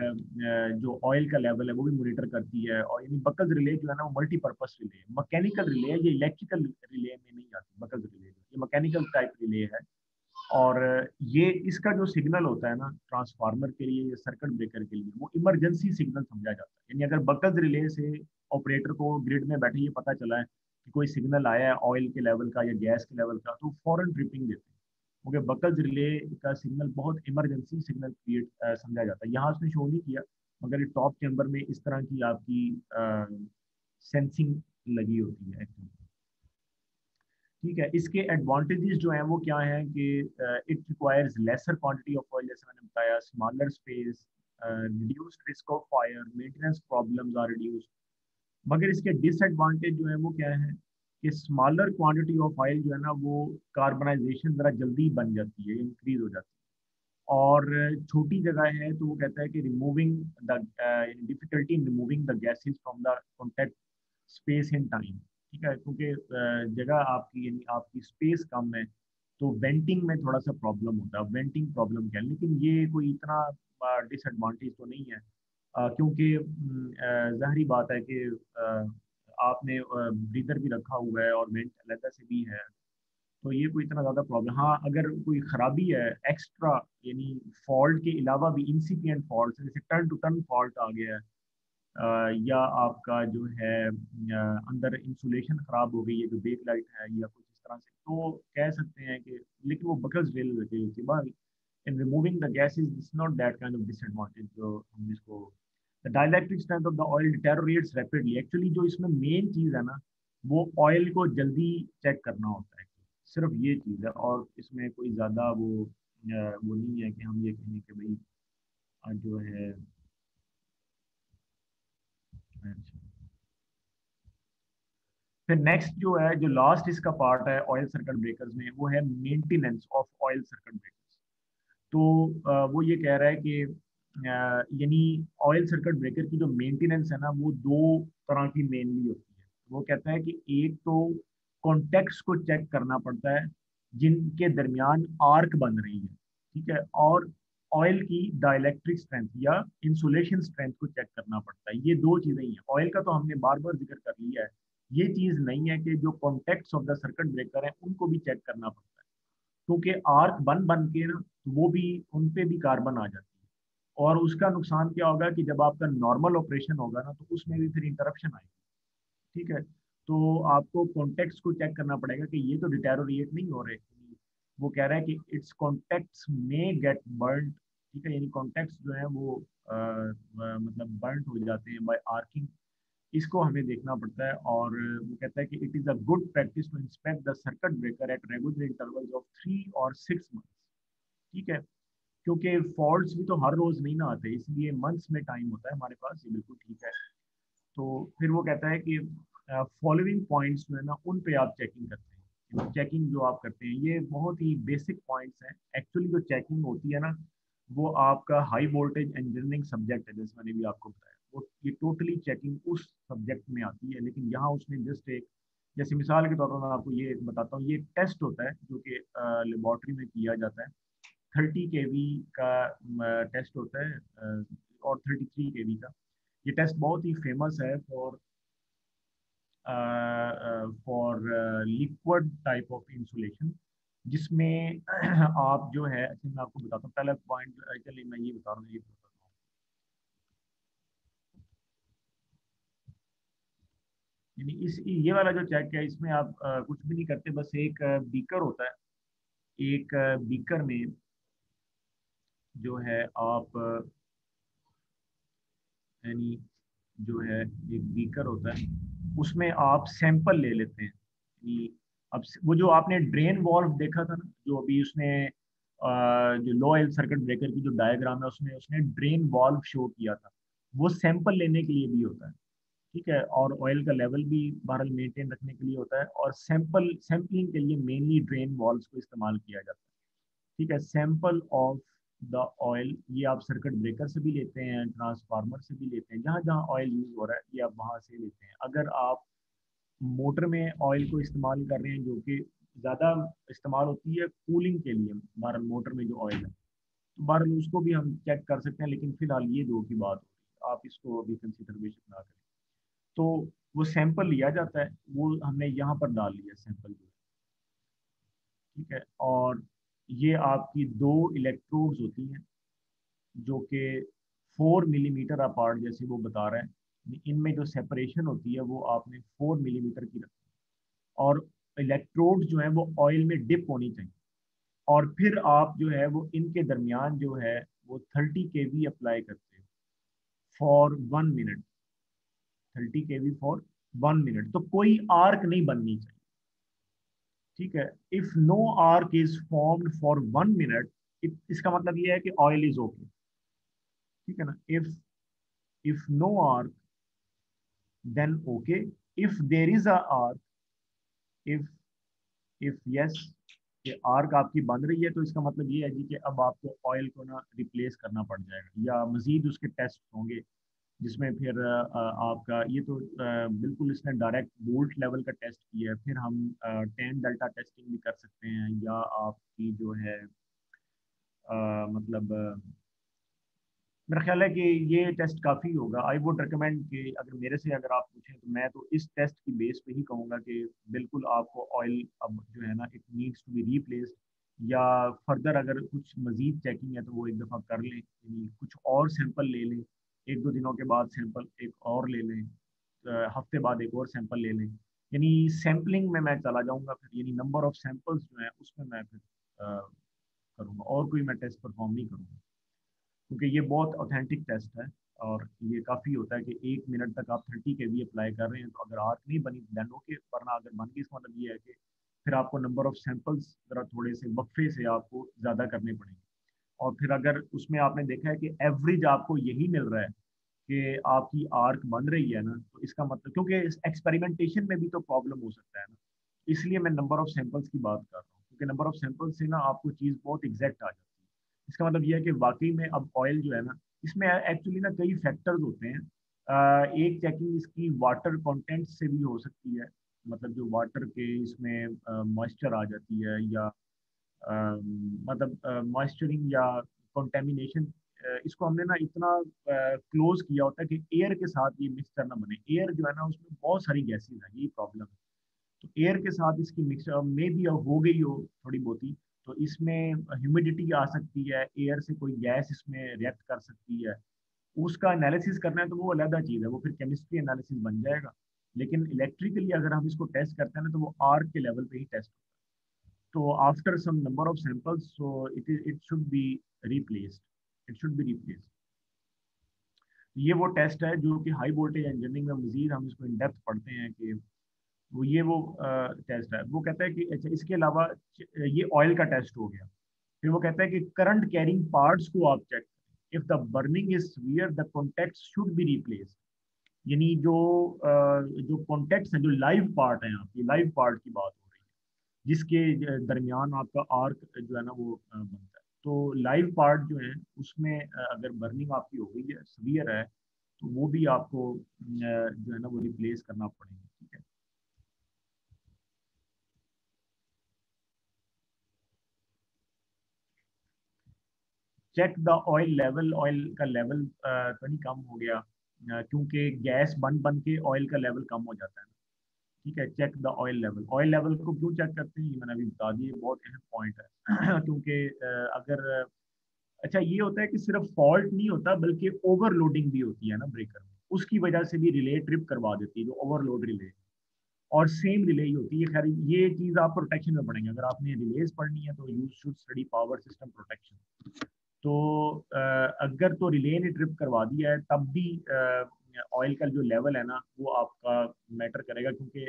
A: जो ऑयल का लेवल है वो भी मॉनिटर करती है। और यानी बकल्स रिले जो है ना वो मल्टीपर्पज रिले है, मैकेनिकल रिले है, ये इलेक्ट्रिकल रिले में नहीं आती। बकल्स रिले ये मैकेनिकल टाइप रिले है। और ये इसका जो सिग्नल होता है ना ट्रांसफार्मर के लिए या सर्किट ब्रेकर के लिए, वो इमरजेंसी सिग्नल समझा जाता है। यानी अगर बकल्स रिले से ऑपरेटर को ग्रिड में बैठे ये पता चला है कि कोई सिग्नल आया है ऑयल के लेवल का या गैस के लेवल का, तो फौरन ट्रिपिंग देते हैं, क्योंकि बकल्स रिले का सिग्नल बहुत इमरजेंसी सिग्नल क्रिएट समझा जाता है। यहाँ उसने शो नहीं किया, मगर टॉप चैम्बर में इस तरह की आपकी सेंसिंग लगी होती है एक्चुअली। ठीक है। इसके एडवांटेजेस जो हैं वो क्या हैं कि it requires lesser quantity of oil, जैसे मैंने बताया, smaller space, reduced risk of fire, maintenance problems are reduced. मगर इसके डिसएडवांटेज जो है वो क्या है कि स्मॉलर क्वांटिटी ऑफ ऑयल जो है ना वो कार्बनाइजेशन जरा जल्दी बन जाती है, इंक्रीज हो जाती है। और छोटी जगह है तो वो कहता है कि removing the difficulty in removing the gases from the contact space in time. ठीक है। क्योंकि जगह आपकी यानी आपकी स्पेस कम है, तो वेंटिंग में थोड़ा सा प्रॉब्लम होता है। वेंटिंग प्रॉब्लम क्या है, लेकिन ये कोई इतना डिसएडवांटेज तो नहीं है, क्योंकि जाहिर बात है कि आपने ब्रीदर भी रखा हुआ है और वेंट अलग से भी है, तो ये कोई इतना ज़्यादा प्रॉब्लम। हाँ, अगर कोई खराबी है एक्स्ट्रा, यानी फॉल्ट के अलावा भी इंसिपिएंट फॉल्ट, जैसे टर्न टू टर्न फॉल्ट आ गया है, या आपका जो है अंदर इंसुलेशन खराब हो गई है, जो बेक लाइट है या कुछ इस तरह से, तो कह सकते हैं कि, लेकिन वो बकल्स रेल लगी होती है। In removing the gases it's not that kind of disadvantage जो हम इसको। The dielectric strength of the oil deteriorates rapidly. Actually जो इसमें मेन चीज़ है ना, वो ऑयल को जल्दी चेक करना होता है, सिर्फ ये चीज़ है। और इसमें कोई ज़्यादा वो नहीं है कि हम ये कहें कि भाई जो है। अच्छा। फिर नेक्स्ट जो है, जो लास्ट इसका पार्ट है ऑयल सर्किट ब्रेकर्स में, वो है maintenance of oil circuit breakers. तो वो ये कह रहा है कि यानी ऑयल सर्किट ब्रेकर की जो मेंटेनेंस है ना वो दो तरह की मेनली होती है। वो कहता है कि एक तो कॉन्टेक्ट्स को चेक करना पड़ता है जिनके दरमियान आर्क बन रही है। ठीक है। और ऑयल की डाइलेक्ट्रिक स्ट्रेंथ या इंसुलेशन स्ट्रेंथ को चेक करना पड़ता है। ये दो चीजें ही हैं। ऑयल का तो हमने बार बार जिक्र कर लिया है। ये चीज नहीं है कि जो contacts of the circuit breaker है उनको भी चेक करना पड़ता है, क्योंकि आर्क बन बन के ना वो भी, उन पे भी कार्बन आ जाती है। और उसका नुकसान क्या होगा कि जब आपका नॉर्मल ऑपरेशन होगा ना तो उसमें भी फिर इंटरप्शन आएगी। ठीक है। तो आपको कॉन्टेक्ट्स को चेक करना पड़ेगा कि ये तो डिटेरोरिएट नहीं हो रहे। वो कह रहा है कि इट्स कॉन्टेक्ट्स में गेट बर्न। ठीक है। यानी कॉन्टेक्ट्स जो है वो मतलब बर्न हो जाते हैं बाय आर्किंग। इसको हमें देखना पड़ता है। और वो कहता है कि it is a good practice to inspect the circuit breaker at regular intervals of 3 और 6 मंथ्स। ठीक है। क्योंकि फॉल्ट्स भी तो हर रोज नहीं ना आते, इसलिए मंथ्स में टाइम होता है हमारे पास। ये बिल्कुल ठीक है। तो फिर वो कहता है कि फॉलोइंग पॉइंट्स जो है ना उन पे आप चेकिंग करते हैं। चेकिंग जो आप करते हैं ये बहुत ही बेसिक पॉइंट्स हैं। एक्चुअली जो चेकिंग होती है ना वो आपका हाई वोल्टेज इंजीनियरिंग सब्जेक्ट है, जैसे मैंने भी आपको बताया। वो ये टोटली चेकिंग उस सब्जेक्ट में आती है, लेकिन यहाँ उसने जस्ट एक, जैसे मिसाल के तौर पर मैं आपको ये बताता हूँ, ये टेस्ट होता है जो कि लेबोरेटरी में किया जाता है। 30 kV का टेस्ट होता है और 33 kV का। ये टेस्ट बहुत ही फेमस है for liquid type of insulation, जिसमें आप जो है, अच्छा मैं आपको बताता हूँ पहला पॉइंट। चलिए मैं ये बता रहा हूँ, ये बताता हूँ। यानी इस ये वाला जो चेक है इसमें आप कुछ भी नहीं करते, बस एक बीकर होता है। एक बीकर में जो है आप यानी जो है एक बीकर होता है, उसमें आप सैंपल ले लेते हैं। यानी अब वो जो आपने ड्रेन वॉल्व देखा था ना, जो अभी उसने जो लो ऑयल सर्किट ब्रेकर की जो डायग्राम है उसमें उसने ड्रेन वॉल्व शो किया था, वो सैंपल लेने के लिए भी होता है। ठीक है, और ऑयल का लेवल भी बहरहाल मेंटेन रखने के लिए होता है, और सैंपलिंग के लिए मेनली ड्रेन वॉल्व्स को इस्तेमाल किया जाता है। ठीक है, सैंपल ऑफ द ऑयल ये आप सर्किट ब्रेकर से भी लेते हैं, ट्रांसफार्मर से भी लेते हैं, जहाँ जहाँ ऑयल यूज हो रहा है ये आप वहाँ से लेते हैं। अगर आप मोटर में ऑयल को इस्तेमाल कर रहे हैं जो कि ज़्यादा इस्तेमाल होती है कूलिंग के लिए, हमारा मोटर में जो ऑयल है, तो बहरहाल उसको भी हम चेक कर सकते हैं, लेकिन फिलहाल ये दो की बात हो रही है, आप इसको अभी कंसिडर बेशक ना करें। तो वो सैंपल लिया जाता है, वो हमने यहाँ पर डाल लिया सैंपल जो है। ठीक है, और ये आपकी दो इलेक्ट्रोड्स होती हैं जो कि 4 मिलीमीटर अपार्ट, जैसे वो बता रहे हैं, इनमें जो सेपरेशन होती है वो आपने 4 मिलीमीटर की रखी है। और इलेक्ट्रोड जो है वो ऑयल में डिप होनी चाहिए, और फिर आप जो है वो इनके दरमियान जो है वो 30 kV अप्लाई करते हैं for 1 minute. 30 kV for 1 minute, तो कोई आर्क नहीं बननी चाहिए। ठीक है, if no arc is formed for 1 minute, इसका मतलब ये है कि ऑयल इज ओके। ठीक है ना, if no arc then okay, if there is a arc, if if yes कि आर्क आपकी बन रही है, तो इसका मतलब ये है जी कि अब आपको ऑयल को ना रिप्लेस करना पड़ जाएगा, या मजीद उसके टेस्ट होंगे, जिसमें फिर आपका ये तो बिल्कुल इसने डायरेक्ट वोल्ट लेवल का टेस्ट किया है। फिर हम 10 डेल्टा टेस्टिंग भी कर सकते हैं, या आपकी जो है मतलब मेरा ख्याल है कि ये टेस्ट काफ़ी होगा। आई वुड रिकमेंड कि अगर मेरे से अगर आप पूछें तो मैं तो इस टेस्ट की बेस पे ही कहूँगा कि बिल्कुल आपको ऑयल अब जो है ना इट नीड्स टू बी रीप्लेस्ड, या फर्दर अगर कुछ मजीद चेकिंग है तो वो एक दफ़ा कर लें, यानी कुछ और सैंपल ले लें, 1-2 दिनों के बाद सैंपल एक और ले लें, हफ्ते बाद एक और सैंपल ले लें। यानी सैम्पलिंग में मैं चला जाऊँगा फिर, यानी नंबर ऑफ सैंपल्स जो है उसमें मैं फिर करूँगा, और कोई मैं टेस्ट परफॉर्म नहीं करूँगा, क्योंकि ये बहुत ऑथेंटिक टेस्ट है। और ये काफ़ी होता है कि 1 मिनट तक आप 30 kV अप्लाई कर रहे हैं, तो अगर आर्क नहीं बनी देन ओके, वरना अगर बन गई इसका मतलब ये है कि फिर आपको नंबर ऑफ सैंपल्स ज़रा थोड़े से वक्फे से आपको ज़्यादा करने पड़ेंगे। और फिर अगर उसमें आपने देखा है कि एवरेज आपको यही मिल रहा है कि आपकी आर्क बन रही है ना, तो इसका मतलब, क्योंकि इस एक्सपेरिमेंटेशन में भी तो प्रॉब्लम हो सकता है ना, इसलिए मैं नंबर ऑफ सैंपल्स की बात कर रहा हूँ, क्योंकि नंबर ऑफ सैंपल्स से ना आपको चीज़ बहुत एग्जैक्ट आ जाती है। इसका मतलब यह है कि वाकई में अब ऑयल जो है ना, इसमें एक्चुअली ना कई फैक्टर्स होते हैं। एक चेकिंग इसकी वाटर कंटेंट से भी हो सकती है, मतलब जो वाटर के इसमें मॉइस्चर आ जाती है, या मतलब मॉइस्चरिंग या कंटेमिनेशन, इसको हमने ना इतना क्लोज किया होता है कि एयर के साथ ये मिक्सचर ना बने। एयर जो है ना उसमें बहुत सारी गैसेज है, यही प्रॉब्लम है। तो एयर के साथ इसकी मिक्सचर में भी हो गई हो थोड़ी बहुत ही, तो इसमें ह्यूमिडिटी आ सकती है, एयर से कोई गैस इसमें रिएक्ट कर सकती है। उसका एनालिसिस करना है तो वो अलग चीज़ है, वो फिर केमिस्ट्री एनालिसिस बन जाएगा। लेकिन इलेक्ट्रिकली अगर हम इसको टेस्ट करते हैं ना, तो वो आर्क के लेवल पे ही टेस्ट। तो after some number of samples, so it should be replaced, it should be replaced. ये वो टेस्ट है जो कि हाई वोल्टेज इंजीनियरिंग में मजीद हम इसको इन डेप्थ पढ़ते हैं कि वो टेस्ट है। वो कहता है कि अच्छा इसके अलावा ये ऑयल का टेस्ट हो गया। फिर वो कहता है कि करंट कैरिंग पार्ट्स को आप चेक करें, if the burning is severe the contact should be replace. यानी जो कॉन्टेक्ट्स हैं, जो लाइव पार्ट हैं, आपकी लाइव पार्ट की बात हो रही है, जिसके दरमियान आपका आर्क जो है ना वो बनता है। तो लाइव पार्ट जो है उसमें अगर बर्निंग आपकी हो गई है, सीवियर है, तो वो भी आपको जो है ना वो रिप्लेस करना पड़ेगा। ठीक है। Check the oil level, oil का लेवल कहीं कम हो गया, क्योंकि गैस बन बन के ऑयल का लेवल कम हो जाता है। ठीक है। Check the oil level, oil level को क्यों चेक करते हैं ये मैंने अभी बता दिया, बहुत अहम पॉइंट है। क्योंकि अगर अच्छा ये होता है कि सिर्फ फॉल्ट नहीं होता बल्कि ओवरलोडिंग भी होती है ना ब्रेकर में, उसकी वजह से भी रिले ट्रिप करवा देती है, जो ओवरलोड रिले और सेम रिले ही होती है। खैर ये चीज आप प्रोटेक्शन में पढ़ेंगे, अगर आपने रिलेज पढ़नी है तो use should study power system protection. तो अगर तो रिले ने ट्रिप करवा दिया है तब भी ऑयल का जो लेवल है ना वो आपका मैटर करेगा, क्योंकि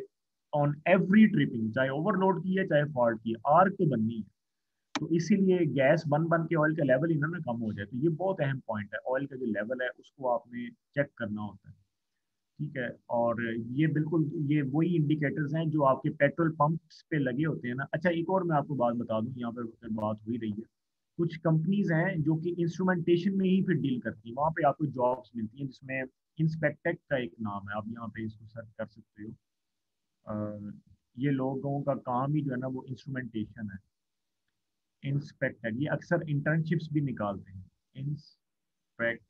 A: ऑन एवरी ट्रिपिंग, चाहे ओवरलोड की है चाहे फॉल्ट की है, आर्क तो बननी है। तो इसीलिए गैस बन बन के ऑयल का लेवल ही ना कम हो जाए। तो ये बहुत अहम पॉइंट है, ऑयल का जो लेवल है उसको आपने चेक करना होता है। ठीक है। और ये बिल्कुल ये वही इंडिकेटर्स हैं जो आपके पेट्रोल पंप्स पे लगे होते हैं ना। अच्छा एक और मैं आपको बात बता दूं, यहाँ पर बात हुई रही है, कुछ कंपनीज हैं जो कि इंस्ट्रूमेंटेशन में ही फिर डील करती हैं, वहाँ पे आपको जॉब्स मिलती हैं, जिसमें इंस्पेक्टेक का एक नाम है, आप यहाँ पे इसको सर्च कर सकते हो। ये लोगों का काम ही जो है ना वो इंस्ट्रूमेंटेशन है। इंस्पेक्टेक, ये अक्सर इंटर्नशिप्स भी निकालते हैं, इंस्पेक्टेक।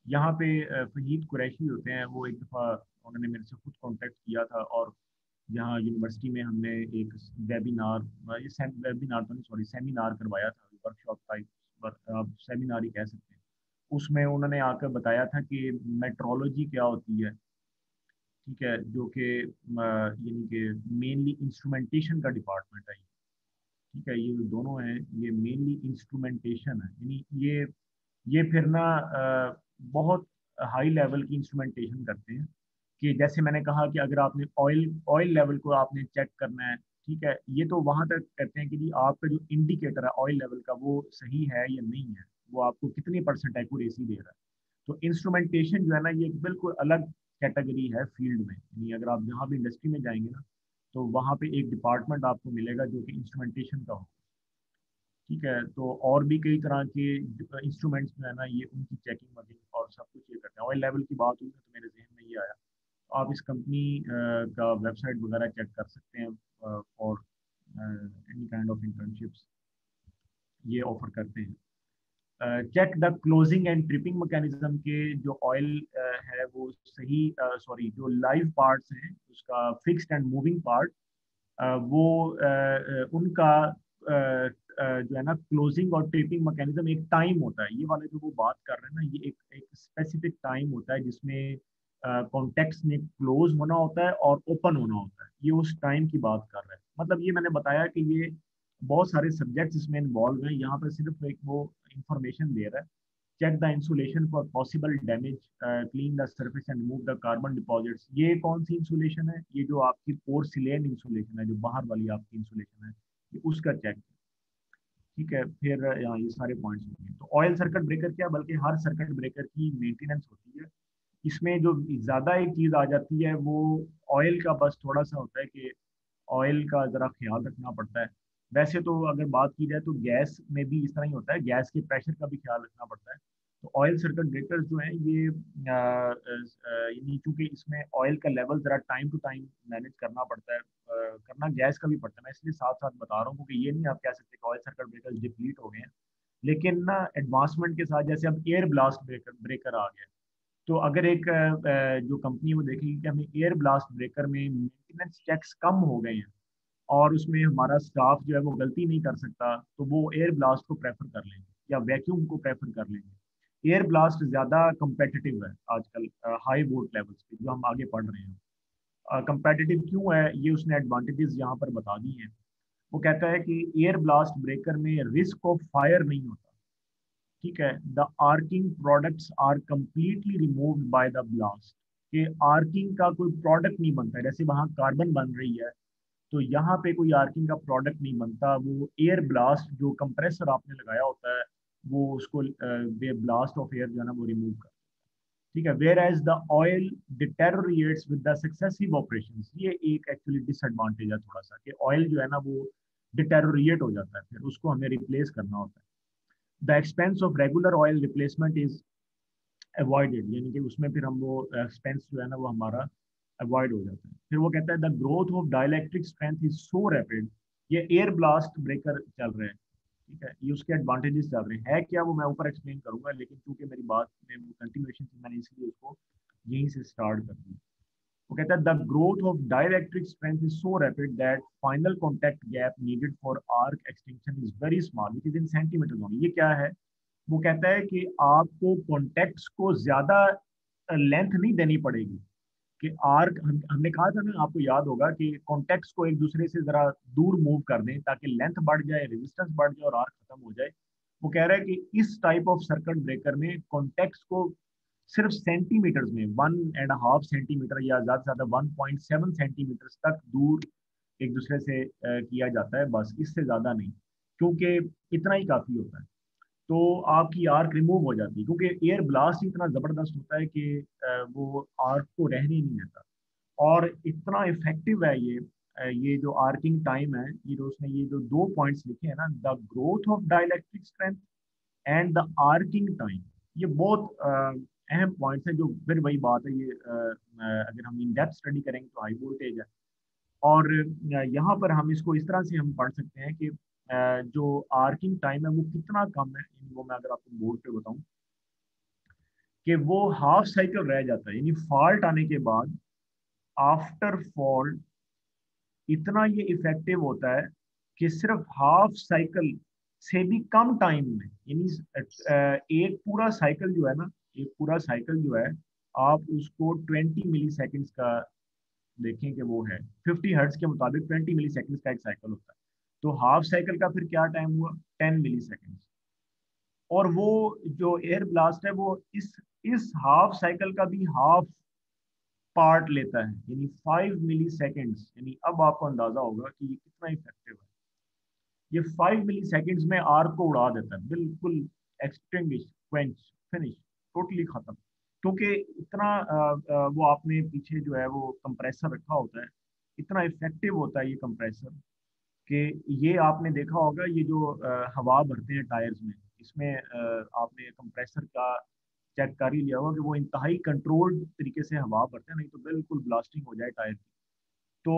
A: यहाँ पे फहीद कुरैशी होते हैं, वो एक दफ़ा उन्होंने मेरे से खुद कांटेक्ट किया था, और यहाँ यूनिवर्सिटी में हमने एक वेबिनार, ये वेबिनार तो नहीं सॉरी सेमिनार करवाया था, वर्कशॉप टाइप, आप सेमिनार ही कह सकते हैं। उसमें उन्होंने आकर बताया था कि मेट्रोलॉजी क्या होती है। ठीक है। जो कि यानी कि मेनली इंस्ट्रूमेंटेशन का डिपार्टमेंट है। ठीक है। ये जो दोनों हैं ये मेनली इंस्ट्रूमेंटेशन है, यानी ये फिर ना बहुत हाई लेवल की इंस्ट्रूमेंटेशन करते हैं। कि जैसे मैंने कहा कि अगर आपने ऑयल ऑयल लेवल को आपने चेक करना है, ठीक है, ये तो वहां तक कहते हैं कि जी आपका जो इंडिकेटर है ऑयल लेवल का वो सही है या नहीं है, वो आपको कितनी परसेंट एक्यूरेसी दे रहा है। तो इंस्ट्रूमेंटेशन जो है ना ये एक बिल्कुल अलग कैटेगरी है फील्ड में, यानी अगर आप जहाँ भी इंडस्ट्री में जाएंगे ना तो वहाँ पे एक डिपार्टमेंट आपको मिलेगा जो कि इंस्ट्रूमेंटेशन का हो। ठीक है। तो और भी कई तरह के इंस्ट्रूमेंट्स जो है ना ये उनकी चेकिंग वगैरह और सब कुछ ये करते हैं। ऑयल लेवल की बात हुई ना तो मेरे जहन में ये आया। तो आप इस कंपनी का वेबसाइट वगैरह चेक कर सकते हैं, और एनी काइंड ऑफ इंटर्नशिप्स ये ऑफर करते हैं। Check the closing and tripping mechanism के जो ऑयल है वो सही, सॉरी जो लाइव पार्ट्स हैं उसका फिक्स्ड एंड मूविंग पार्ट, वो उनका जो है ना क्लोजिंग और ट्रिपिंग मैकेनिज्म एक टाइम होता है, ये वाले जो वो बात कर रहे हैं ना ये एक एक स्पेसिफिक टाइम होता है जिसमें कॉन्टेक्ट्स में क्लोज होना होता है और ओपन होना होता है, ये उस टाइम की बात कर रहे हैं। मतलब ये मैंने बताया कि ये बहुत सारे सब्जेक्ट्स इसमें इन्वॉल्व हैं, यहाँ पर सिर्फ एक वो इंफॉर्मेशन दे रहा है। Check the insulation for possible damage, clean the surface and remove the carbon deposits. ये कौन सी इंसुलेशन है, ये जो आपकी पोर्सिलेन इंसुलेशन है, जो बाहर वाली आपकी इंसुलेशन है, ये उसका चेक। ठीक है। फिर यहाँ ये सारे पॉइंट्स होंगे। तो ऑयल सर्किट ब्रेकर क्या, बल्कि हर सर्किट ब्रेकर की मेंटेनेंस होती है। इसमें जो ज़्यादा एक चीज़ आ जाती है वो ऑयल का बस थोड़ा सा होता है कि ऑयल का ज़रा ख्याल रखना पड़ता है। वैसे तो अगर बात की जाए तो गैस में भी इस तरह ही होता है, गैस के प्रेशर का भी ख्याल रखना पड़ता है। तो ऑयल सर्किट ब्रेकर्स जो हैं ये यानी चूंकि इसमें ऑयल का लेवल ज़रा टाइम टू टाइम मैनेज करना पड़ता है, करना गैस का भी पड़ता है। मैं इसलिए साथ साथ बता रहा हूँ क्योंकि ये नहीं आप कह सकते कि ऑयल सर्किट ब्रेकर्स डिप्लीट हो गए हैं। लेकिन ना एडवांसमेंट के साथ जैसे अब एयर ब्लास्ट ब्रेकर ब्रेकर आ गया, तो अगर एक जो कंपनी वो देखेगी कि हमें एयर ब्लास्ट ब्रेकर में मेंटेनेंस चेक्स कम हो गए हैं और उसमें हमारा स्टाफ जो है वो गलती नहीं कर सकता, तो वो एयर ब्लास्ट को प्रेफर कर लेंगे या वैक्यूम को प्रेफर कर लेंगे। एयर ब्लास्ट ज़्यादा कंपेटिटिव है आजकल हाई वोल्ट लेवल्स पे, जो हम आगे पढ़ रहे हैं। कंपेटिटिव क्यों है ये उसने एडवांटेजेस यहाँ पर बता दी हैं। वो कहता है कि एयर ब्लास्ट ब्रेकर में रिस्क ऑफ फायर नहीं होता। ठीक है। The arcing products are completely removed by the blast, कि आर्किंग का कोई प्रोडक्ट नहीं बनता है, जैसे वहां कार्बन बन रही है तो यहाँ पे कोई आर्किंग का प्रोडक्ट नहीं बनता, वो एयर ब्लास्ट जो कंप्रेसर आपने लगाया होता है वो उसको ब्लास्ट ऑफ एयर जो है ना वो रिमूव कर। ठीक है। Whereas the oil deteriorates with the successive operations, ये एक एक्चुअली डिसएडवांटेज है थोड़ा सा, कि ऑयल जो है ना वो डिटेरोरिएट हो जाता है, फिर उसको हमें रिप्लेस करना होता है। The expense of regular oil replacement is avoided, यानी कि उसमें फिर हम वो एक्सपेंस जो है ना वो हमारा अवॉइड हो जाता है। फिर वो कहता है the growth of dielectric strength is so rapid, ये एयर ब्लास्ट ब्रेकर चल रहे हैं, ठीक है, ये उसके एडवांटेजेस चल रहे हैं, है क्या वो मैं ऊपर एक्सप्लेन करूंगा, लेकिन चूंकि मेरी बात में कंटिन्यूएशन थी मैंने इसलिए उसको यहीं से स्टार्ट कर दिया। वो कहता है the growth of dielectric strength is so rapid that final contact gap needed for arc extension is very small which is in centimetre only. ये क्या है, वो कहता है कि आपको कॉन्टेक्ट्स को ज्यादा लेंथ नहीं देनी पड़ेगी, कि आर्क हमने कहा था ना, आपको याद होगा कि कॉन्टेक्ट्स को एक दूसरे से जरा दूर मूव कर दें ताकि लेंथ बढ़ जाए, रेजिस्टेंस बढ़ जाए और आर्क खत्म हो जाए। वो कह रहा है कि इस टाइप ऑफ सर्किट ब्रेकर में कॉन्टेक्ट्स को सिर्फ सेंटीमीटर्स में 1.5 सेंटीमीटर या ज्यादा से ज्यादा 1.7 सेंटीमीटर तक दूर एक दूसरे से किया जाता है, बस इससे ज्यादा नहीं, क्योंकि इतना ही काफी होता है। तो आपकी आर्क रिमूव हो जाती है, क्योंकि एयर ब्लास्ट इतना जबरदस्त होता है कि वो आर्क को रहने ही नहीं देता। और इतना इफेक्टिव है ये जो आर्किंग टाइम है, ये जो उसने ये जो दो पॉइंट्स लिखे हैं ना, the growth of dielectric strength and the arcing time, ये बहुत अहम पॉइंट्स हैं, जो फिर वही बात है, ये अगर हम इन डेप्थ स्टडी करेंगे तो हाई वोल्टेज है। और यहाँ पर हम इसको इस तरह से हम पढ़ सकते हैं कि जो आर्किंग टाइम है वो कितना कम है, यानी वो मैं अगर आपको बोर्ड पे बताऊं कि वो हाफ साइकिल रह जाता है, यानी फॉल्ट आने के बाद आफ्टर फॉल्ट इतना ये इफेक्टिव होता है कि सिर्फ हाफ साइकिल से भी कम टाइम में, यानी एक पूरा साइकिल जो है ना, एक पूरा साइकिल जो है, आप उसको 20 मिली सेकेंड्स का देखें कि वो है 50 हर्ट्ज के मुताबिक 20 मिली सेकेंड्स का एक साइकिल होता है। तो हाफ साइकिल का फिर क्या टाइम हुआ, 10 मिली सेकेंड्स। और वो जो एयर ब्लास्ट है वो इस हाफ साइकिल का भी हाफ पार्ट लेता है, यानी 5 मिली सेकेंड्स, यानी अब आपको अंदाजा होगा कि ये कितना इफेक्टिव है। ये 5 मिली सेकेंड्स में आर्क को उड़ा देता है, बिल्कुल एक्सटिंग्विश, क्वेंच, फिनिश, टोटली खत्म। क्योंकि इतना वो आपने पीछे जो है वो कंप्रेसर रखा होता है, इतना इफेक्टिव होता है ये कंप्रेसर, कि ये आपने देखा होगा, ये जो हवा भरते हैं टायर्स में, इसमें आपने कंप्रेसर का चेक कर ही लिया होगा कि वो इंतहाई कंट्रोल्ड तरीके से हवा भरते हैं, नहीं तो बिल्कुल ब्लास्टिंग हो जाए टायर की। तो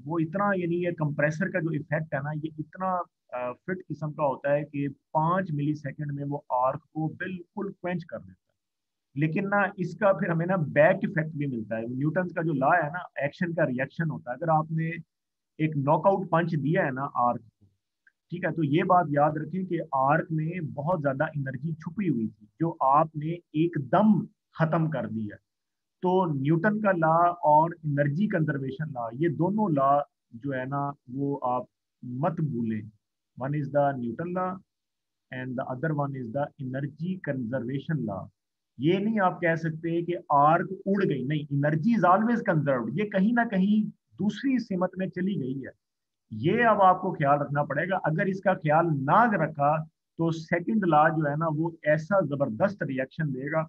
A: वो इतना, यानी ये कंप्रेसर का जो इफेक्ट है ना, ये इतना फिट किस्म का होता है कि 5 मिली सेकेंड में वो आर्क को बिल्कुल क्वेंच कर देता है। लेकिन ना इसका फिर हमें ना बैक इफेक्ट भी मिलता है, न्यूटन का जो लॉ है ना, एक्शन का रिएक्शन होता है। अगर आपने एक नॉकआउट पंच दिया है ना आर्क को, ठीक है, तो ये बात याद रखें कि आर्क में बहुत ज्यादा एनर्जी छुपी हुई थी जो आपने एकदम खत्म कर दी है। तो न्यूटन का लॉ और एनर्जी कंजर्वेशन लॉ, ये दोनों लॉ जो है ना वो आप मत भूलें। One is the Newton law and the other one is the energy conservation law. ये नहीं आप कह सकते कि आर्क उड़ गई, नहीं, एनर्जी इज ऑलवेज कंजर्व्ड, ये कहीं ना कहीं दूसरी सिमत में चली गई है। ये अब आपको ख्याल रखना पड़ेगा, अगर इसका ख्याल ना रखा तो सेकंड लॉ जो है ना वो ऐसा जबरदस्त रिएक्शन देगा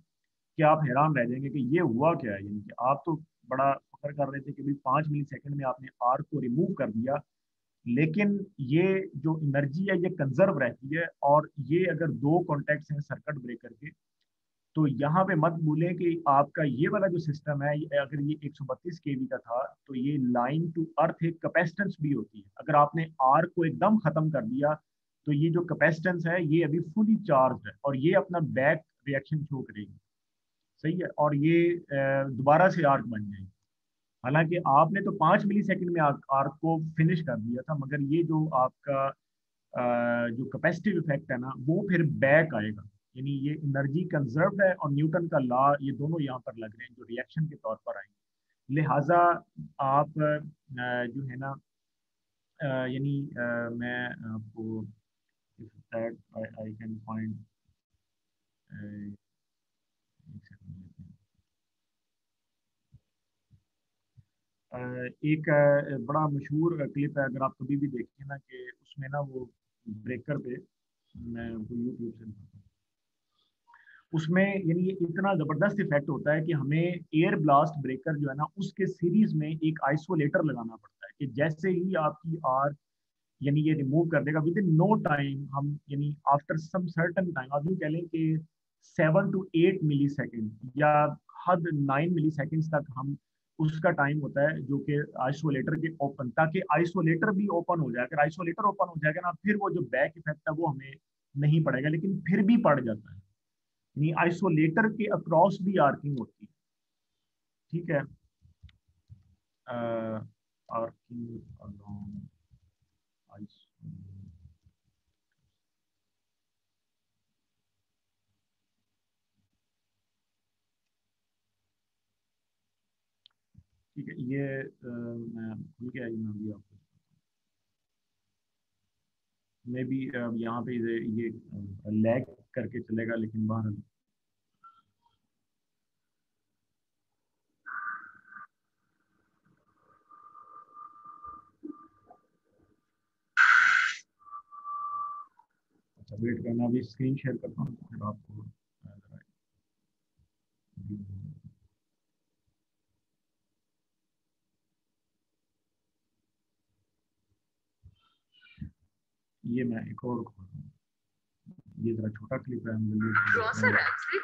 A: कि आप हैरान रह जाएंगे कि ये हुआ क्या है। यानी कि आप तो बड़ा फख्र कर रहे थे कि भाई 5 मिली सेकेंड में आपने आर्क को रिमूव कर दिया, लेकिन ये जो एनर्जी है ये कंजर्व रहती है। और ये अगर दो कॉन्टेक्ट्स हैं सर्किट ब्रेकर के, तो यहाँ पे मत भूलें कि आपका ये वाला जो सिस्टम है, अगर ये 132 केवी का था तो ये लाइन टू अर्थ एक कैपेसिटेंस भी होती है। अगर आपने आर को एकदम खत्म कर दिया तो ये जो कैपेसिटेंस है ये अभी फुली चार्ज है और ये अपना बैक रिएक्शन शो करेगी, सही है, और ये दोबारा से आर्क बन जाएगी। हालांकि आपने तो 5 मिली सेकेंड में आर्क को फिनिश कर दिया था, मगर ये जो आपका जो कैपेसिटिव इफेक्ट है ना वो फिर बैक आएगा। यानी ये एनर्जी कंजर्व्ड है और न्यूटन का लॉ, ये दोनों यहाँ पर लग रहे हैं जो रिएक्शन के तौर पर आएंगे। लिहाजा आप जो है ना यानी मैं आपको दैट आई कैन फाइंड एक बड़ा मशहूर क्लिप है, अगर आप कभी भी देखें ना, कि उसमें ना वो ब्रेकर पे, मैं वो यूट्यूब से उसमें यानी ये इतना जबरदस्त इफेक्ट होता है कि हमें एयर ब्लास्ट ब्रेकर जो है ना उसके सीरीज में एक आइसोलेटर लगाना पड़ता है कि जैसे ही आपकी आर यानी ये रिमूव कर देगा विद इन नो टाइम, हम यानी आफ्टर सम सर्टन टाइम, आप यूँ कह लें कि 7 to 8 मिली सेकेंड या हद 9 मिली सेकेंड्स तक हम उसका टाइम होता है जो कि आइसोलेटर के ओपन, ताकि आइसोलेटर भी ओपन हो जाए। अगर आइसोलेटर ओपन हो जाएगा ना फिर वो जो बैक इफेक्ट है वो हमें नहीं पड़ेगा, लेकिन फिर भी पड़ जाता है। यानी आइसोलेटर के अक्रॉस भी आर्किंग होती है। ठीक है, आर्किंग अलोंग आइसोलेटर। ठीक है, ये मैं भूल गया, ये मैं भी आपको मे बी यहाँ पे ये लैग करके चलेगा, लेकिन बाहर अच्छा वेट करना, अभी स्क्रीन शेयर करता हूँ तो फिर आपको ये मैं एक और खोल रहा हूँ। ये जरा छोटा क्लिप है, हम जल्दी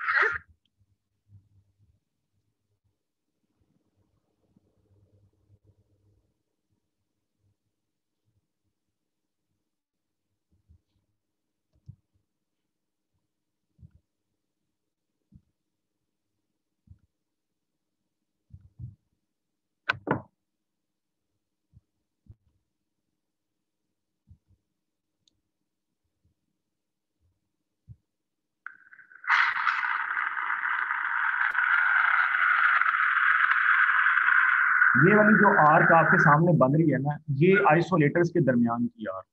A: ये वाली जो आर्क आपके सामने बन रही है ना, ये आइसोलेटर्स के दरमियान की आर्क।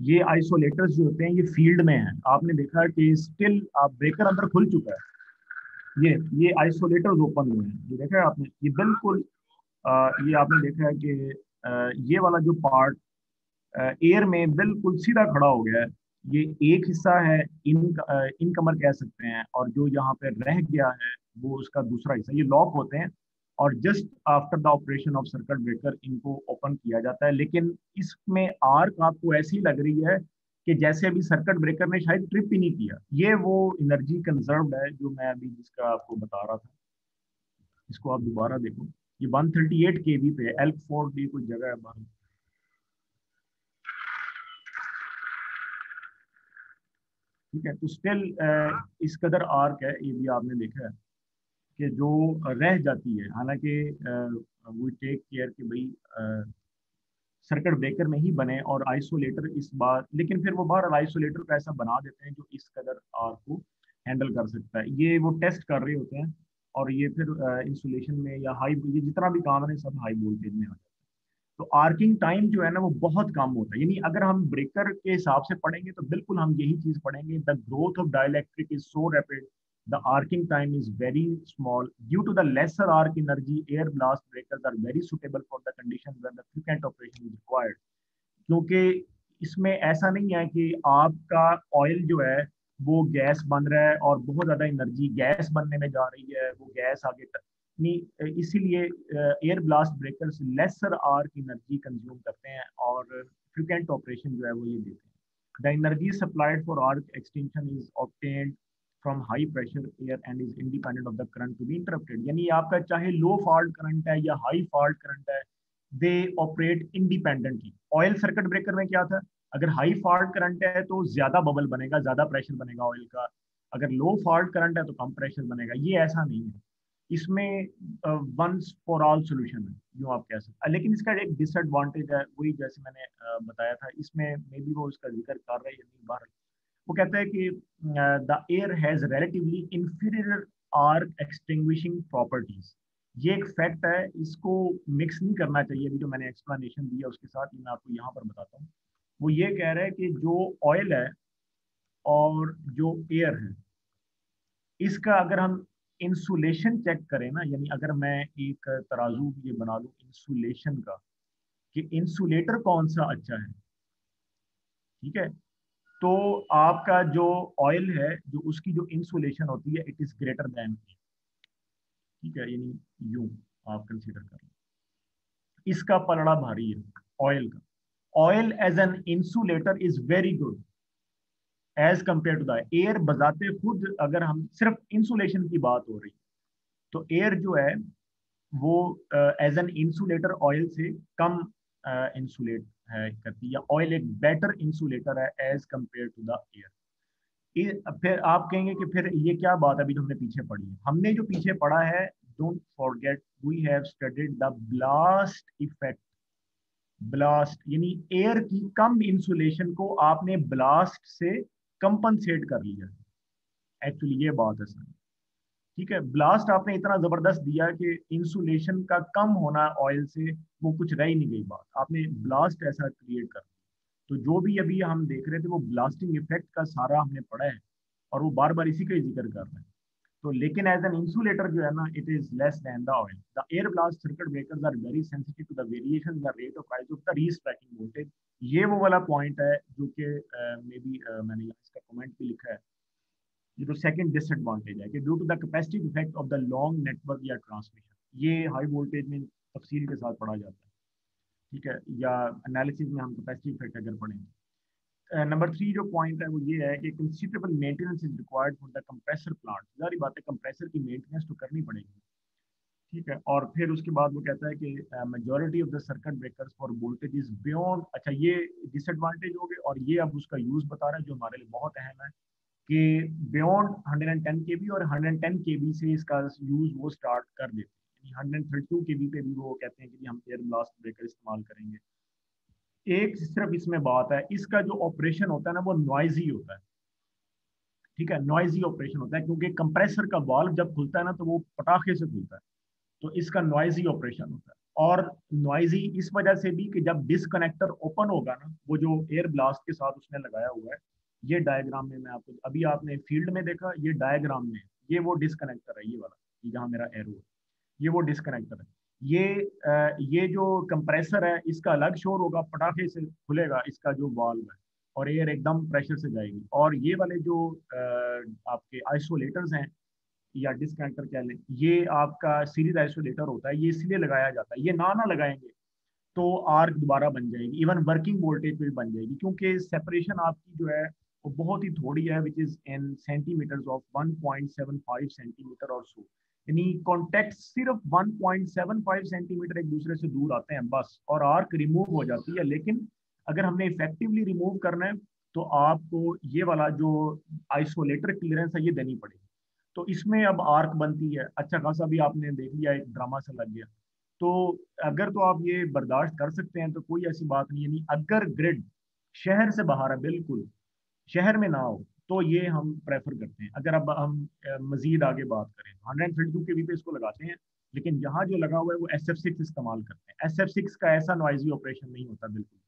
A: ये आइसोलेटर्स जो होते हैं ये फील्ड में है, आपने देखा है कि स्टिल आप ब्रेकर अंदर खुल चुका है, ये आइसोलेटर्स ओपन हुए हैं, ये देखा है आपने, ये बिल्कुल ये आपने देखा है कि ये वाला जो पार्ट एयर में बिल्कुल सीधा खड़ा हो गया है। ये एक हिस्सा है, इन कमर कह सकते हैं, और जो यहाँ पे रह गया है वो उसका दूसरा हिस्सा, ये लॉक होते हैं और just after the operation of circuit breaker इनको ओपन किया जाता है। लेकिन इसमें आर्क आपको ऐसी लग रही है कि जैसे अभी सर्किट ब्रेकर ने शायद ट्रिप ही नहीं किया। ये वो एनर्जी कंजर्व्ड है जो मैं अभी जिसका आपको बता रहा था। इसको आप दोबारा देखो, ये 138 kV पे है, एल्क फोर्ड ये कोई जगह है बाहर। ठीक है, तो स्टिल इस कदर आर्क है, ये भी आपने देखा है कि जो रह जाती है। हालांकि वी टेक केयर कि भाई सर्किट ब्रेकर में ही बने और आइसोलेटर इस बार, लेकिन फिर वो बार आइसोलेटर को ऐसा बना देते हैं जो इस कदर आर्क को हैंडल कर सकता है। ये वो टेस्ट कर रहे होते हैं और ये फिर इंसुलेशन में या हाई, ये जितना भी काम है सब हाई वोल्टेज में आ जाता है। तो आर्किंग टाइम जो है ना वो बहुत कम होता है। यानी अगर हम ब्रेकर के हिसाब से पढ़ेंगे तो बिल्कुल हम यही चीज पढ़ेंगे, the growth of dielectric is so rapid, the arcing time is very small due to the lesser arc energy, air blast breakers are very suitable for the condition where the frequent operation is required. क्योंकि इसमें ऐसा नहीं है कि आपका ऑयल जो है वो गैस बन रहा है और बहुत ज्यादा एनर्जी गैस बनने में जा रही है, वो गैस आगे तक नहीं, इसीलिए air blast breakers lesser arc energy consume करते हैं और फ्रिक्वेंट ऑपरेशन जो है वो ये देते हैं। The energy supplied for arc extension is obtained from high pressure air and is independent of the current to be interrupted. यानी आपका चाहे लो फॉल्ट करंट है या हाई फॉल्ट करंट है, they operate independently. Oil circuit breaker में क्या था, अगर हाई फॉल्ट करंट है तो ज्यादा बबल बनेगा, ज्यादा प्रेशर बनेगा ऑयल का, अगर लो फॉल्ट करंट है तो कम प्रेशर बनेगा। ये ऐसा नहीं है, इसमें वंस फॉर ऑल सोल्यूशन है, यूँ आप कह सकते हैं। लेकिन इसका एक डिसएडवांटेज है, वही जैसे मैंने बताया था, इसमें मे बी वो उसका जिक्र कर रहे हैं नहीं बाहर। वो कहता है कि the air has relatively inferior arc extinguishing properties. ये एक फैक्ट है, इसको मिक्स नहीं करना चाहिए। अभी जो मैंने एक्सप्लेनेशन दिया उसके साथ ही मैं आपको यहाँ पर बताता हूँ। वो ये कह रहा है कि जो ऑयल है और जो एयर है, इसका अगर हम इंसुलेशन चेक करें ना, यानी अगर मैं एक तराजू ये बना लूँ इंसुलेशन का, कि इंसुलेटर कौन सा अच्छा है, ठीक है, तो आपका जो ऑयल है, जो उसकी जो इंसुलेशन होती है, इट इज ग्रेटर देन, ठीक है, यानी यूं आप कंसीडर कर लो। इसका पलड़ा भारी है ऑयल का। Oil as an insulator is very good as compare to the air. बजाते खुद अगर हम सिर्फ इंसुलेशन की बात हो रही है, तो एयर जो है वो एज एन इंसुलेटर ऑयल से कम इंसुलेट है करती है, या ऑयल एक बेटर इंसुलेटर है as compare to the air. फिर आप कहेंगे कि फिर ये क्या बात अभी जो हमने पीछे पढ़ी है, हमने जो पीछे पढ़ा है, don't forget we have studied the blast effect. Blast यानी एयर की कम इंसुलेशन को आपने ब्लास्ट से कंपनसेट कर लिया। एक्चुअली ये बात है सर, ठीक है, ब्लास्ट आपने इतना जबरदस्त दिया कि इंसुलेशन का कम होना ऑयल से वो कुछ रह ही नहीं गई बात, आपने ब्लास्ट ऐसा क्रिएट कर दिया। तो जो भी अभी हम देख रहे थे वो ब्लास्टिंग इफेक्ट का सारा हमने पढ़ा है, और वो बार बार इसी का ही जिक्र कर रहे हैं। तो लेकिन एज एन इंसुलेटर जो है ना, it is less than the oil. The air blast circuit breakers are very sensitive to the variation in the rate of rise of the restriking voltage. ये वो वाला पॉइंट है जो कि मे बी मैंने यहाँ इसका कमेंट भी लिखा है। ये तो सेकंड डिसएडवांटेज है कि due to the capacitive effect of the long network या ट्रांसमिशन, ये हाई वोल्टेज में तफसील के साथ पढ़ा जाता है, ठीक है, या एनालिसिस में हम कैपेसिटी इफेक्ट अगर पढ़ेंगे। नंबर 3 जो पॉइंट है वो ये है कि considerable maintenance is required for the compressor plant. जारी बात है, कंप्रेसर की मेंटेनेंस तो करनी पड़ेगी, ठीक है। और फिर उसके बाद वो कहता है कि majority of the circuit breakers for voltage is beyond. अच्छा, ये डिसएडवांटेज हो गए, और ये अब उसका यूज बता रहा है जो हमारे लिए बहुत अहम है, कि बियॉन्ड 110 केबी और 110 केबी से इसका यूज वो स्टार्ट कर देते हैं, यानी 132 केबी पे भी वो कहते हैं कि हम एयर ब्लास्ट ब्रेकर इस्तेमाल करेंगे। एक सिर्फ इसमें बात है, इसका जो ऑपरेशन होता है ना वो नॉइजी होता है, ठीक है, नॉइजी ऑपरेशन होता है, क्योंकि कंप्रेसर का वाल्व जब खुलता है ना तो वो पटाखे से खुलता है, तो इसका नॉइजी ऑपरेशन होता है। और नॉइजी इस वजह से भी कि जब डिसकनेक्टर ओपन होगा ना, वो जो एयर ब्लास्ट के साथ उसने लगाया हुआ है, ये डायग्राम में मैं आपको अभी आपने फील्ड में देखा, ये डायग्राम में ये वो डिसकनेक्टर है, ये वाला, ये जहाँ मेरा एरो है, ये वो डिसकनेक्टर है। ये जो कंप्रेसर है इसका अलग शोर होगा, पटाखे से खुलेगा इसका जो वाल्व है, और एयर एकदम प्रेशर से जाएगी। और ये वाले जो आपके आइसोलेटर्स हैं या डिस्कनेक्टर कह लें, ये आपका सीरीज आइसोलेटर होता है, ये इसलिए लगाया जाता है, ये ना लगाएंगे तो आर्क दोबारा बन जाएगी, इवन वर्किंग वोल्टेज पे भी बन जाएगी, क्योंकि सेपरेशन आपकी जो है वो बहुत ही थोड़ी है, which is in centimeters of 1.75 centimeter और सो। यानी कॉन्टेक्ट सिर्फ 1.75 सेंटीमीटर एक दूसरे से दूर आते हैं बस, और आर्क रिमूव हो जाती है। लेकिन अगर हमने इफेक्टिवली रिमूव करना है तो आपको ये वाला जो आइसोलेटर क्लियरेंस है ये देनी पड़ेगी। तो इसमें अब आर्क बनती है, अच्छा खासा भी आपने देख लिया, एक ड्रामा सा लग गया। तो अगर तो आप ये बर्दाश्त कर सकते हैं तो कोई ऐसी बात नहीं है, नहीं अगर ग्रिड शहर से बाहर है, बिल्कुल शहर में ना हो, तो ये हम प्रेफर करते हैं। अगर अब हम मजीद आगे बात करें, 132 के वी पे इसको लगाते हैं, लेकिन यहाँ जो लगा हुआ है वो SF6 इस्तेमाल करते हैं। SF6 का ऐसा नॉइजी ऑपरेशन नहीं होता बिल्कुल,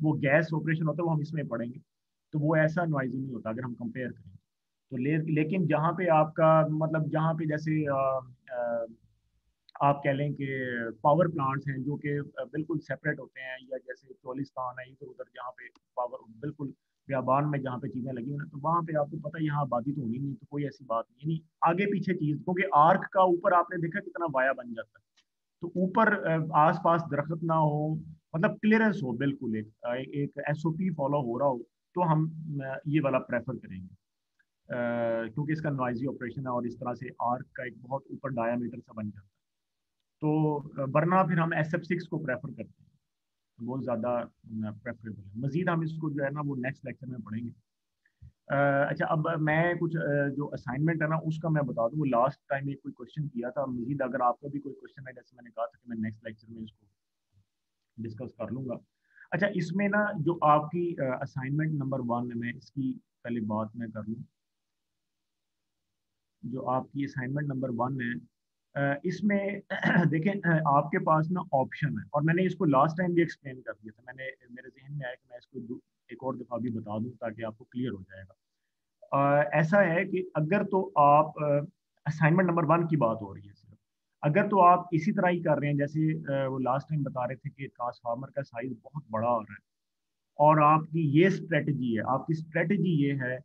A: वो गैस ऑपरेशन होता है, वो हम इसमें पढ़ेंगे, तो वो ऐसा नॉइजी नहीं होता अगर हम कंपेयर करें तो। लेकिन जहाँ पे आपका मतलब जहाँ पे जैसे आप कह लें कि पावर प्लांट्स हैं जो कि बिल्कुल सेपरेट होते हैं, या जैसे चोलिस्तान है इधर उधर जहाँ पे पावर बिल्कुल बियाबान में जहाँ पे चीजें लगी हुई हैं, तो वहाँ पे आपको पता है यहाँ आबादी तो होनी नहीं, तो कोई ऐसी बात नहीं, नहीं आगे पीछे चीज, क्योंकि आर्क का ऊपर आपने देखा कितना वाया बन जाता है, तो ऊपर आस पास दरख्त ना हो, मतलब क्लियरेंस हो बिल्कुल, एक SOP फॉलो हो रहा हो, तो हम ये वाला प्रेफर करेंगे, क्योंकि इसका नॉइजी ऑपरेशन है और इस तरह से आर्क का एक बहुत ऊपर डायामीटर सा बन जाता है। तो वरना फिर हम SF6 को प्रेफर करते हैं, तो वो ज़्यादा प्रेफरेबल है। मजीद हम इसको जो है ना वो नेक्स्ट लेक्चर में पढ़ेंगे। अच्छा, अब मैं कुछ जो असाइनमेंट है ना उसका मैं बता दूँ, वो लास्ट टाइम एक कोई क्वेश्चन किया था, मजीद अगर आपका भी कोई क्वेश्चन है, जैसे मैंने कहा था कि मैं नेक्स्ट लेक्चर में इसको डिस्कस कर लूँगा। अच्छा, इसमें ना जो आपकी असाइनमेंट नंबर 1 है, मैं इसकी पहले बात मैं कर लूँ। जो आपकी असाइनमेंट नंबर 1 है, इसमें देखें, आपके पास ना ऑप्शन है, और मैंने इसको लास्ट टाइम भी एक्सप्लेन कर दिया था, मैंने मेरे जहन में आया कि मैं इसको एक और दफ़ा भी बता दूं ताकि आपको क्लियर हो जाएगा। ऐसा है कि अगर तो आप असाइनमेंट नंबर 1 की बात हो रही है सिर्फ, अगर तो आप इसी तरह ही कर रहे हैं जैसे वो लास्ट टाइम बता रहे थे कि ट्रांसफार्मर का साइज बहुत बड़ा हो रहा है, और आपकी ये स्ट्रेटजी है, आपकी स्ट्रेटजी ये है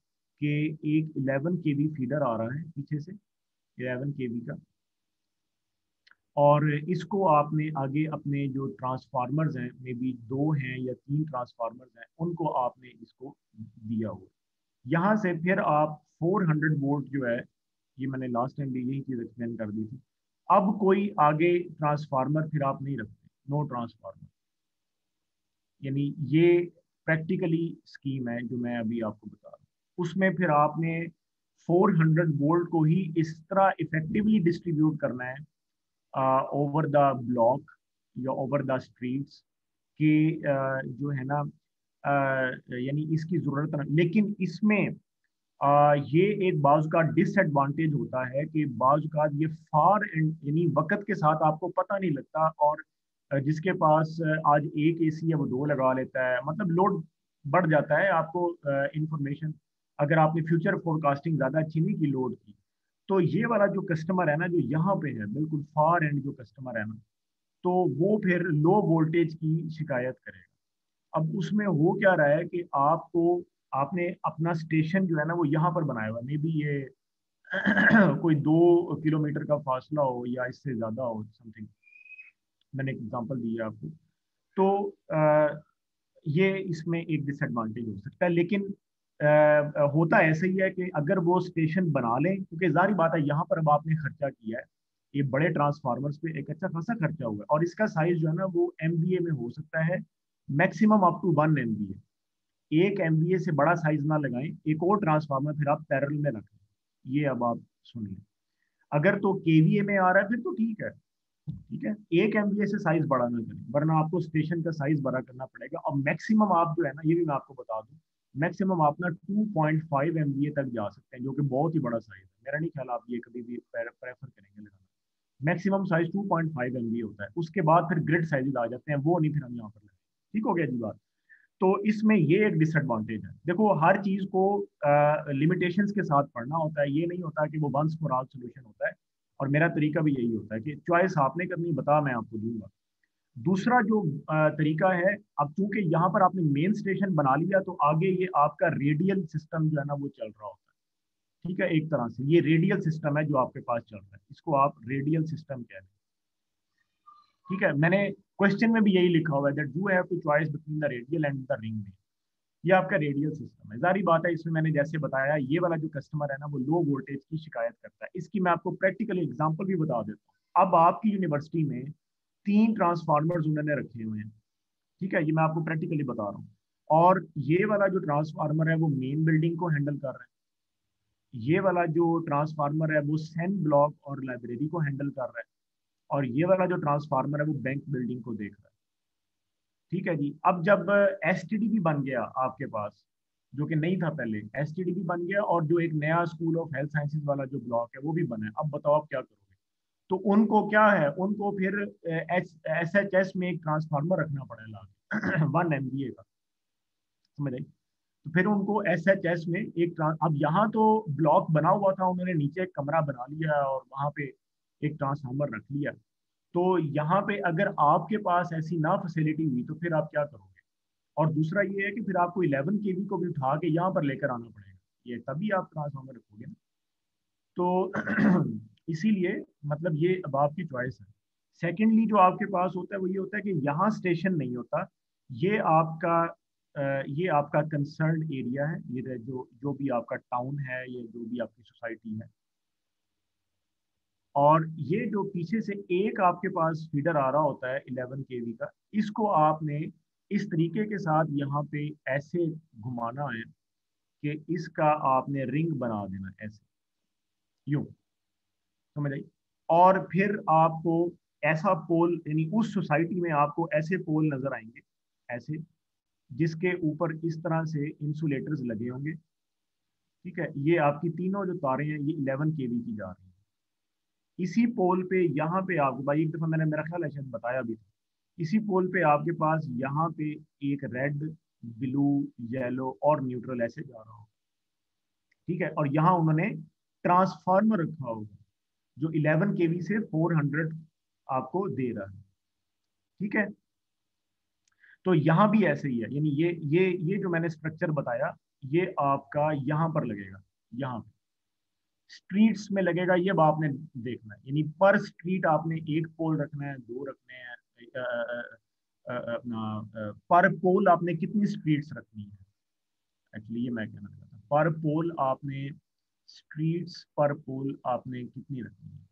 A: कि एक 11 केवी फीडर आ रहा है पीछे से, 11 केवी का, और इसको आपने आगे अपने जो ट्रांसफार्मर्स हैं, मे बी 2 हैं या 3 ट्रांसफार्मर्स हैं, उनको आपने इसको दिया हुआ। यहाँ से फिर आप 400 वोल्ट जो है, ये मैंने लास्ट टाइम भी यही चीज़ एक्सप्लेन कर दी थी। अब कोई आगे ट्रांसफार्मर फिर आप नहीं रखते, नो ट्रांसफार्मर। यानी ये प्रैक्टिकली स्कीम है जो मैं अभी आपको बता रहा हूँ। उसमें फिर आपने 400 वोल्ट को ही इस तरह इफेक्टिवली डिस्ट्रीब्यूट करना है ओवर द ब्लॉक या ओवर द स्ट्रीट्स कि जो है ना, यानी इसकी जरूरत ना, लेकिन इसमें ये एक बाजू का डिसएडवांटेज होता है कि बाजू का ये फार एंड यानी वक्त के साथ आपको पता नहीं लगता, और जिसके पास आज एक एसी है वो 2 लगा लेता है, मतलब लोड बढ़ जाता है। आपको इंफॉर्मेशन, अगर आपने फ्यूचर फोरकास्टिंग ज़्यादा अच्छी नहीं की लोड की, तो ये वाला जो कस्टमर है ना, जो यहाँ पे है बिल्कुल फार एंड जो कस्टमर है ना, तो वो फिर लो वोल्टेज की शिकायत करेगा। अब उसमें हो क्या रहा है कि आपको, आपने अपना स्टेशन जो है ना वो यहाँ पर बनाया हुआ, मे बी ये कोई 2 किलोमीटर का फासला हो या इससे ज्यादा हो समथिंग, मैंने एक एग्जांपल दिया आपको। तो ये इसमें एक डिसएडवांटेज हो सकता है, लेकिन होता ऐसा ही है कि अगर वो स्टेशन बना लें, क्योंकि जारी बात है यहाँ पर अब आपने खर्चा किया है, ये बड़े ट्रांसफार्मर्स पे एक अच्छा खासा खर्चा हुआ है, और इसका साइज जो है ना वो एमबीए में हो सकता है, maximum up to 1 MVA। 1 MVA से बड़ा साइज ना लगाएं, एक और ट्रांसफार्मर फिर आप पैरेलल में रखें। ये अब आप सुन लें, अगर तो केवीए में आ रहा है फिर तो ठीक है, ठीक है। 1 MVA से साइज बड़ा ना करें, वरना आपको स्टेशन का साइज बड़ा करना पड़ेगा। और मैक्सिमम आप जो है ना, ये भी मैं आपको बता दूं, मैक्सिमम आप ना 2.5 MVA तक जा सकते हैं, जो कि बहुत ही बड़ा साइज है। मेरा नहीं ख्याल आप ये कभी भी प्रेफर करेंगे लगाना। मैक्सिमम साइज 2.5 MVA होता है, उसके बाद फिर ग्रिड साइजेस आ जाते हैं, वो नहीं फिर हम यहाँ पर लगाएंगे। ठीक हो गया जी बात। तो इसमें ये एक डिसएडवांटेज है। देखो, हर चीज को लिमिटेशंस के साथ पढ़ना होता है, ये नहीं होता कि वो वंस फॉर ऑल सोल्यूशन होता है। और मेरा तरीका भी यही होता है कि चॉइस आपने करनी, बता मैं आपको दूंगा। दूसरा जो तरीका है, अब चूंकि यहाँ पर आपने मेन स्टेशन बना लिया, तो आगे ये आपका रेडियल सिस्टम जो है ना वो चल रहा होता है। ठीक है, एक तरह से ये रेडियल सिस्टम है जो आपके पास चल रहा है, इसको आप रेडियल सिस्टम कह रहे हैं। ठीक है, मैंने क्वेश्चन में भी यही लिखा हुआ है that you have to choice between the radial and the ring. ये आपका रेडियल सिस्टम है। जारी बात है, इसमें मैंने जैसे बताया, ये वाला जो कस्टमर है ना वो लो वोल्टेज की शिकायत करता है। इसकी मैं आपको प्रैक्टिकल एग्जांपल भी बता देता हूँ। अब आपकी यूनिवर्सिटी में 3 ट्रांसफार्मर्स उन्होंने रखे हुए हैं, ठीक है, ये मैं आपको प्रैक्टिकली बता रहा हूँ। और ये वाला जो ट्रांसफार्मर है वो मेन बिल्डिंग को हैंडल कर रहा है, ये वाला जो ट्रांसफार्मर है वो सेन ब्लॉक और लाइब्रेरी को हैंडल कर रहा है, और ये वाला जो ट्रांसफार्मर है वो बैंक बिल्डिंग को देख रहा है। ठीक है जी। अब जब एसटीडीबी बन गया आपके पास, जो कि नहीं था पहले, एसटीडीबी बन गया, और जो एक नया स्कूल ऑफ हेल्थ साइंसेज वाला जो ब्लॉक है वो भी बना है, अब बताओ आप क्या करोगे। तो उनको क्या है, उनको फिर एसएचएस में एक ट्रांसफार्मर रखना पड़ेगा 1 MVA का, समझ आई। तो फिर उनको एसएचएस में एक अब यहाँ तो ब्लॉक बना हुआ था, उन्होंने नीचे एक कमरा बना लिया और वहां पे एक ट्रांसफार्मर रख लिया। तो यहाँ पे अगर आपके पास ऐसी ना फैसिलिटी हुई तो फिर आप क्या करोगे। और दूसरा ये है कि फिर आपको 11 केवी को भी उठा के यहाँ पर लेकर आना पड़ेगा, ये तभी आप ट्रांसफार्मर रखोगे ना। तो इसीलिए मतलब ये अब आपकी चॉइस है। सेकेंडली जो आपके पास होता है वो ये होता है कि यहाँ स्टेशन नहीं होता, ये आपका ये आपका कंसर्न एरिया है, ये जो जो भी आपका टाउन है, ये जो भी आपकी सोसाइटी है। और ये जो पीछे से एक आपके पास फीडर आ रहा होता है 11 केवी का, इसको आपने इस तरीके के साथ यहाँ पे ऐसे घुमाना है कि इसका आपने रिंग बना देना ऐसे, यूं, समझ आई। और फिर आपको ऐसा पोल, यानी उस सोसाइटी में आपको ऐसे पोल नजर आएंगे, ऐसे, जिसके ऊपर इस तरह से इंसुलेटर्स लगे होंगे। ठीक है, ये आपकी तीनों जो तारें हैं ये 11 केवी की जा रही हैं। इसी पोल पे यहाँ पे आपको, भाई एक दफा मैंने, मेरा ख्याल है शायद बताया भी था, इसी पोल पे आपके पास यहाँ पे एक रेड, ब्लू, येलो और न्यूट्रल ऐसे जा रहा हो। ठीक है, और यहाँ उन्होंने ट्रांसफार्मर रखा होगा जो 11 केवी से 400 आपको दे रहा है। ठीक है, तो यहाँ भी ऐसे ही है, यानी ये जो मैंने स्ट्रक्चर बताया, ये आपका यहाँ पर लगेगा, यहाँ पे स्ट्रीट्स में लगेगा, ये अब आपने देखना है, यानी पर स्ट्रीट आपने एक पोल रखना है, दो रखने हैं, अपना पर पोल आपने कितनी स्ट्रीट्स रखनी है, एक्चुअली ये मैं कहना चाहता हूँ, पर पोल आपने स्ट्रीट्स पर पोल आपने कितनी रखनी है,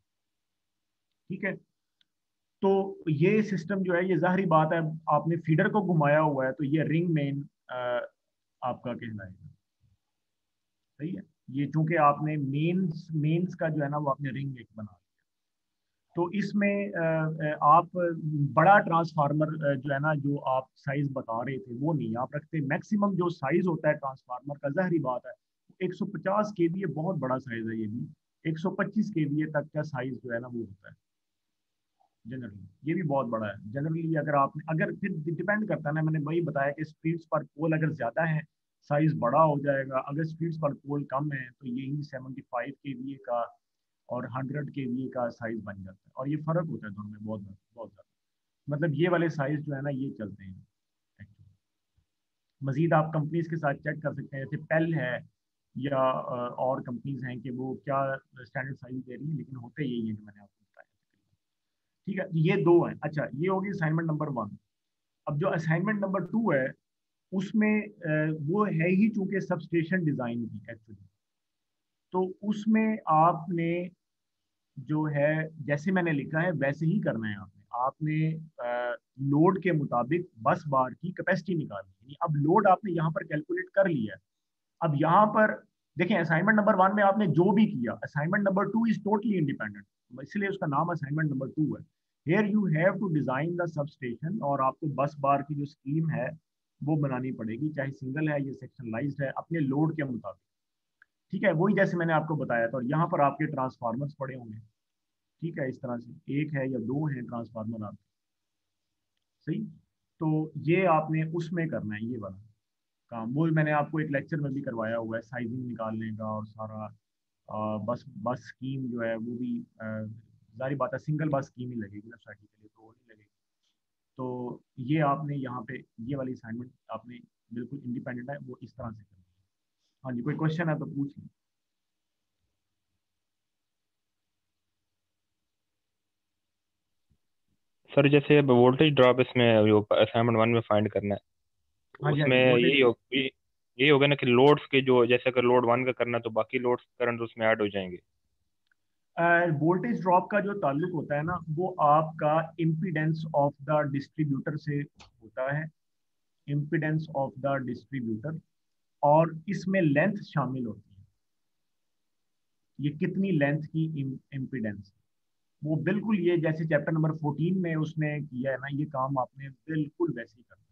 A: ठीक है। तो ये सिस्टम जो है, ये जाहिर बात है, आपने फीडर को घुमाया हुआ है, तो ये रिंग मेन आपका कहलाएगा, सही है। ये चूंकि आपने मेंस मेंस का जो है ना वो आपने रिंग एक बना, तो इसमें आप बड़ा ट्रांसफार्मर जो है ना, जो आप साइज बता रहे थे वो नहीं आप रखते। मैक्सिमम जो साइज होता है ट्रांसफार्मर का, जाहिर बात है 150 केवीए बहुत बड़ा साइज है, ये भी 125 केवीए तक का साइज जो है ना वो होता है जनरली, ये भी बहुत बड़ा है जनरली। अगर आपने, अगर फिर डिपेंड करता है ना, मैंने वही बताया कि स्पीड्स पर पोल अगर ज्यादा है साइज बड़ा हो जाएगा, अगर स्पीड्स पर पोल कम है तो यही 75 केवीए का और 100 केवीए का साइज बन जाता है, और ये फर्क होता है दोनों में बहुत बहुत ज्यादा। मतलब ये वाले साइज जो है ना ये चलते हैं एक्चुअली। मजीद आप कंपनीज के साथ चेक कर सकते हैं, जैसे पेल है या और कंपनीज हैं कि वो क्या स्टैंडर्ड साइज दे रही है, लेकिन होते यही है जो मैंने आपको बताया। ठीक है, ये दो हैं। अच्छा, ये होगी असाइनमेंट नंबर 1। अब जो असाइनमेंट नंबर 2 है, उसमें वो है ही चूंकि सब स्टेशन डिजाइन की एक्चुअली, तो उसमें आपने जो है जैसे मैंने लिखा है वैसे ही करना है। आपने लोड के मुताबिक बस बार की कैपेसिटी निकालनी है। अब लोड आपने यहाँ पर कैलकुलेट कर लिया है। अब यहाँ पर देखें, असाइनमेंट नंबर 1 में आपने जो भी किया, assignment number 2 is totally independent, इसलिए उसका नाम असाइनमेंट नंबर 2 है। Here you have to design the substation, और आपको बस बार की जो स्कीम है वो बनानी पड़ेगी, चाहे सिंगल है या सेक्शनलाइज्ड है, अपने लोड के मुताबिक। ठीक है, वही जैसे मैंने आपको बताया था, और यहाँ पर आपके ट्रांसफार्मर्स पड़े होंगे। ठीक है, इस तरह से एक है या दो हैं ट्रांसफार्मर आपके, सही। तो ये आपने उसमें करना है, ये वाला काम वो मैंने आपको एक लेक्चर में भी करवाया हुआ है, साइजिंग निकालने का और सारा। बस बस स्कीम जो है वो भी जारी बात है सिंगल बस स्कीम ही लगेगी ना सोसाइटी के लिए, तो वो नहीं लगेगी। तो ये आपने यहाँ पे ये वाली असाइनमेंट आपने बिल्कुल इंडिपेंडेंट है, वो इस तरह से करनी है। हाँ जी, कोई क्वेश्चन है तो पूछ लें।
B: सर जैसे अब वोल्टेज ड्रॉप इसमें जो असाइनमेंट 1 में फाइंड करना है,
A: हाँ जी, हाँ
B: उसमें
A: जी, वोल्टेज
B: यही होगा ना कि लोड्स के जो, जैसे अगर लोड 1 का करना है तो बाकी लोड्स करंट उसमें ऐड हो जाएंगे।
A: वोल्टेज ड्रॉप का जो ताल्लुक होता है ना, वो आपका इम्पीडेंस ऑफ द डिस्ट्रीब्यूटर से होता है, इम्पीडेंस ऑफ द डिस्ट्रीब्यूटर, और इसमें लेंथ शामिल होती है। ये कितनी लेंथ की इम्पीडेंस, वो बिल्कुल ये जैसे चैप्टर नंबर 14 में उसने किया है ना, ये काम आपने बिल्कुल वैसे ही करना है।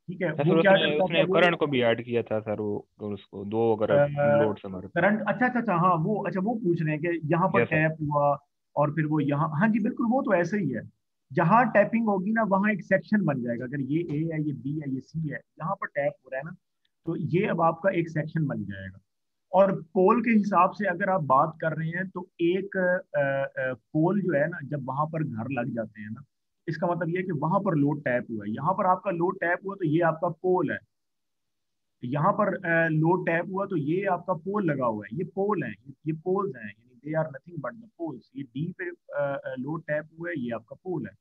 A: ठीक है,
B: है
A: वो
B: सर,
A: क्या
B: उसने
A: करता था
B: उसने
A: वो,
B: करंट को भी ऐड किया था सर, वो तो उसको दो अगर लोड से हमारे।
A: करंट, अच्छा अच्छा अच्छा, हाँ वो, अच्छा वो पूछ रहे हैं कि यहाँ पर
B: यस सर।
A: टैप हुआ और फिर वो यहाँ, हाँ जी बिल्कुल, वो तो ऐसे ही है। जहाँ टैपिंग होगी ना वहाँ एक सेक्शन बन जाएगा, अगर ये ए है, ये बी है, ये सी है, जहाँ पर टैप हो रहा है ना, तो ये अब आपका एक सेक्शन बन जाएगा। और पोल के हिसाब से अगर आप बात कर रहे हैं, तो एक पोल जो है ना, जब वहां पर घर लग जाते हैं ना, इसका मतलब ये है कि वहां पर लोड टैप हुआ है, यहाँ पर आपका लोड टैप हुआ तो ये आपका पोल है, यहाँ पर लोड टैप हुआ तो ये आपका पोल लगा हुआ है, ये पोल है, ये पोल्स हैं, यानी they are nothing but the poles. ये डी पे लोड टैप हुआ है, ये आपका पोल है,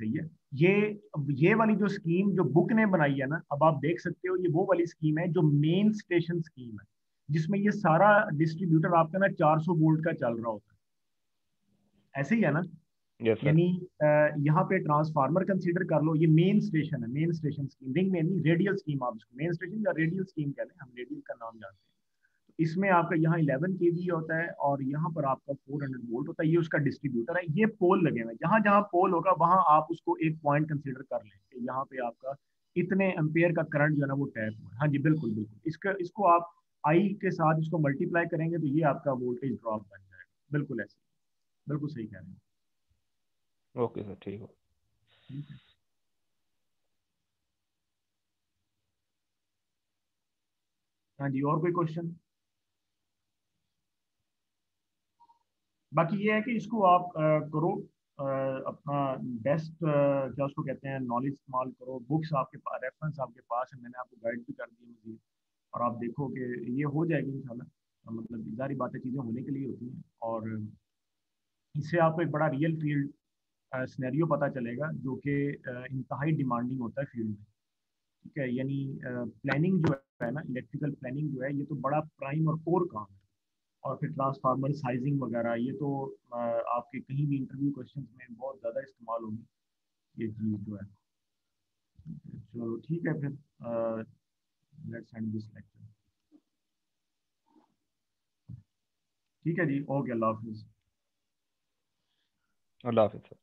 A: सही है। ये ये वाली जो स्कीम जो बुक ने बनाई है ना, अब आप देख सकते हो, ये वो वाली स्कीम है जो मेन स्टेशन स्कीम है, जिसमें ये सारा डिस्ट्रीब्यूटर आपका ना 400 वोल्ट का चल रहा होता है, ऐसे ही है ना।
B: Yes sir.
A: यानी यहाँ पे ट्रांसफार्मर कंसीडर कर लो, ये मेन स्टेशन है, मेन स्टेशन स्कीम, रिंग में नहीं, रेडियल स्कीम, आप इसको मेन स्टेशन या रेडियल स्कीम कह लें, हम रेडियल का नाम जानते हैं। तो इसमें आपका यहाँ 11 केवी होता है और यहाँ पर आपका 400 वोल्ट होता है, ये उसका डिस्ट्रीब्यूटर है। ये पोल लगे हुए हैं, जहां जहां पोल होगा वहां आप उसको एक पॉइंट कंसीडर कर लें कि यहाँ पे आपका इतने एम्पेयर का करंट जो है ना वो टैप हुआ है। हाँ जी बिल्कुल बिल्कुल, इसका इसको आप आई के साथ इसको मल्टीप्लाई करेंगे तो ये आपका वोल्टेज ड्रॉप बन जाएगा, बिल्कुल ऐसे, बिल्कुल सही कह रहे हैं।
B: ओके सर, ठीक हो।
A: ठीक है। हाँ जी, और कोई क्वेश्चन? बाकी ये है कि इसको आप करो, अपना बेस्ट क्या उसको कहते हैं नॉलेज इस्तेमाल करो, बुक्स आपके पास, रेफरेंस आपके पास है, मैंने आपको गाइड भी कर दी मजीद, और आप देखो कि ये हो जाएगी इंशाल्लाह। मतलब सारी बातें चीज़ें होने के लिए होती हैं, और इससे आपको एक बड़ा रियल फील्ड सिनेरियो पता चलेगा जो कि इंतहाई डिमांडिंग होता है फील्ड में। ठीक है, यानी प्लानिंग जो है ना, इलेक्ट्रिकल प्लानिंग जो है, ये तो बड़ा प्राइम और कोर काम है। और फिर ट्रांसफार्मर साइजिंग वगैरह, ये तो आपके कहीं भी इंटरव्यू क्वेश्चंस में बहुत ज़्यादा इस्तेमाल होगी ये चीज़ जो है। चलो ठीक है फिर, लेट्स एंड दिस लेक्चर। ठीक है जी, ओके, अल्लाह हाफिज़।
B: अल्लाह हाफिज़।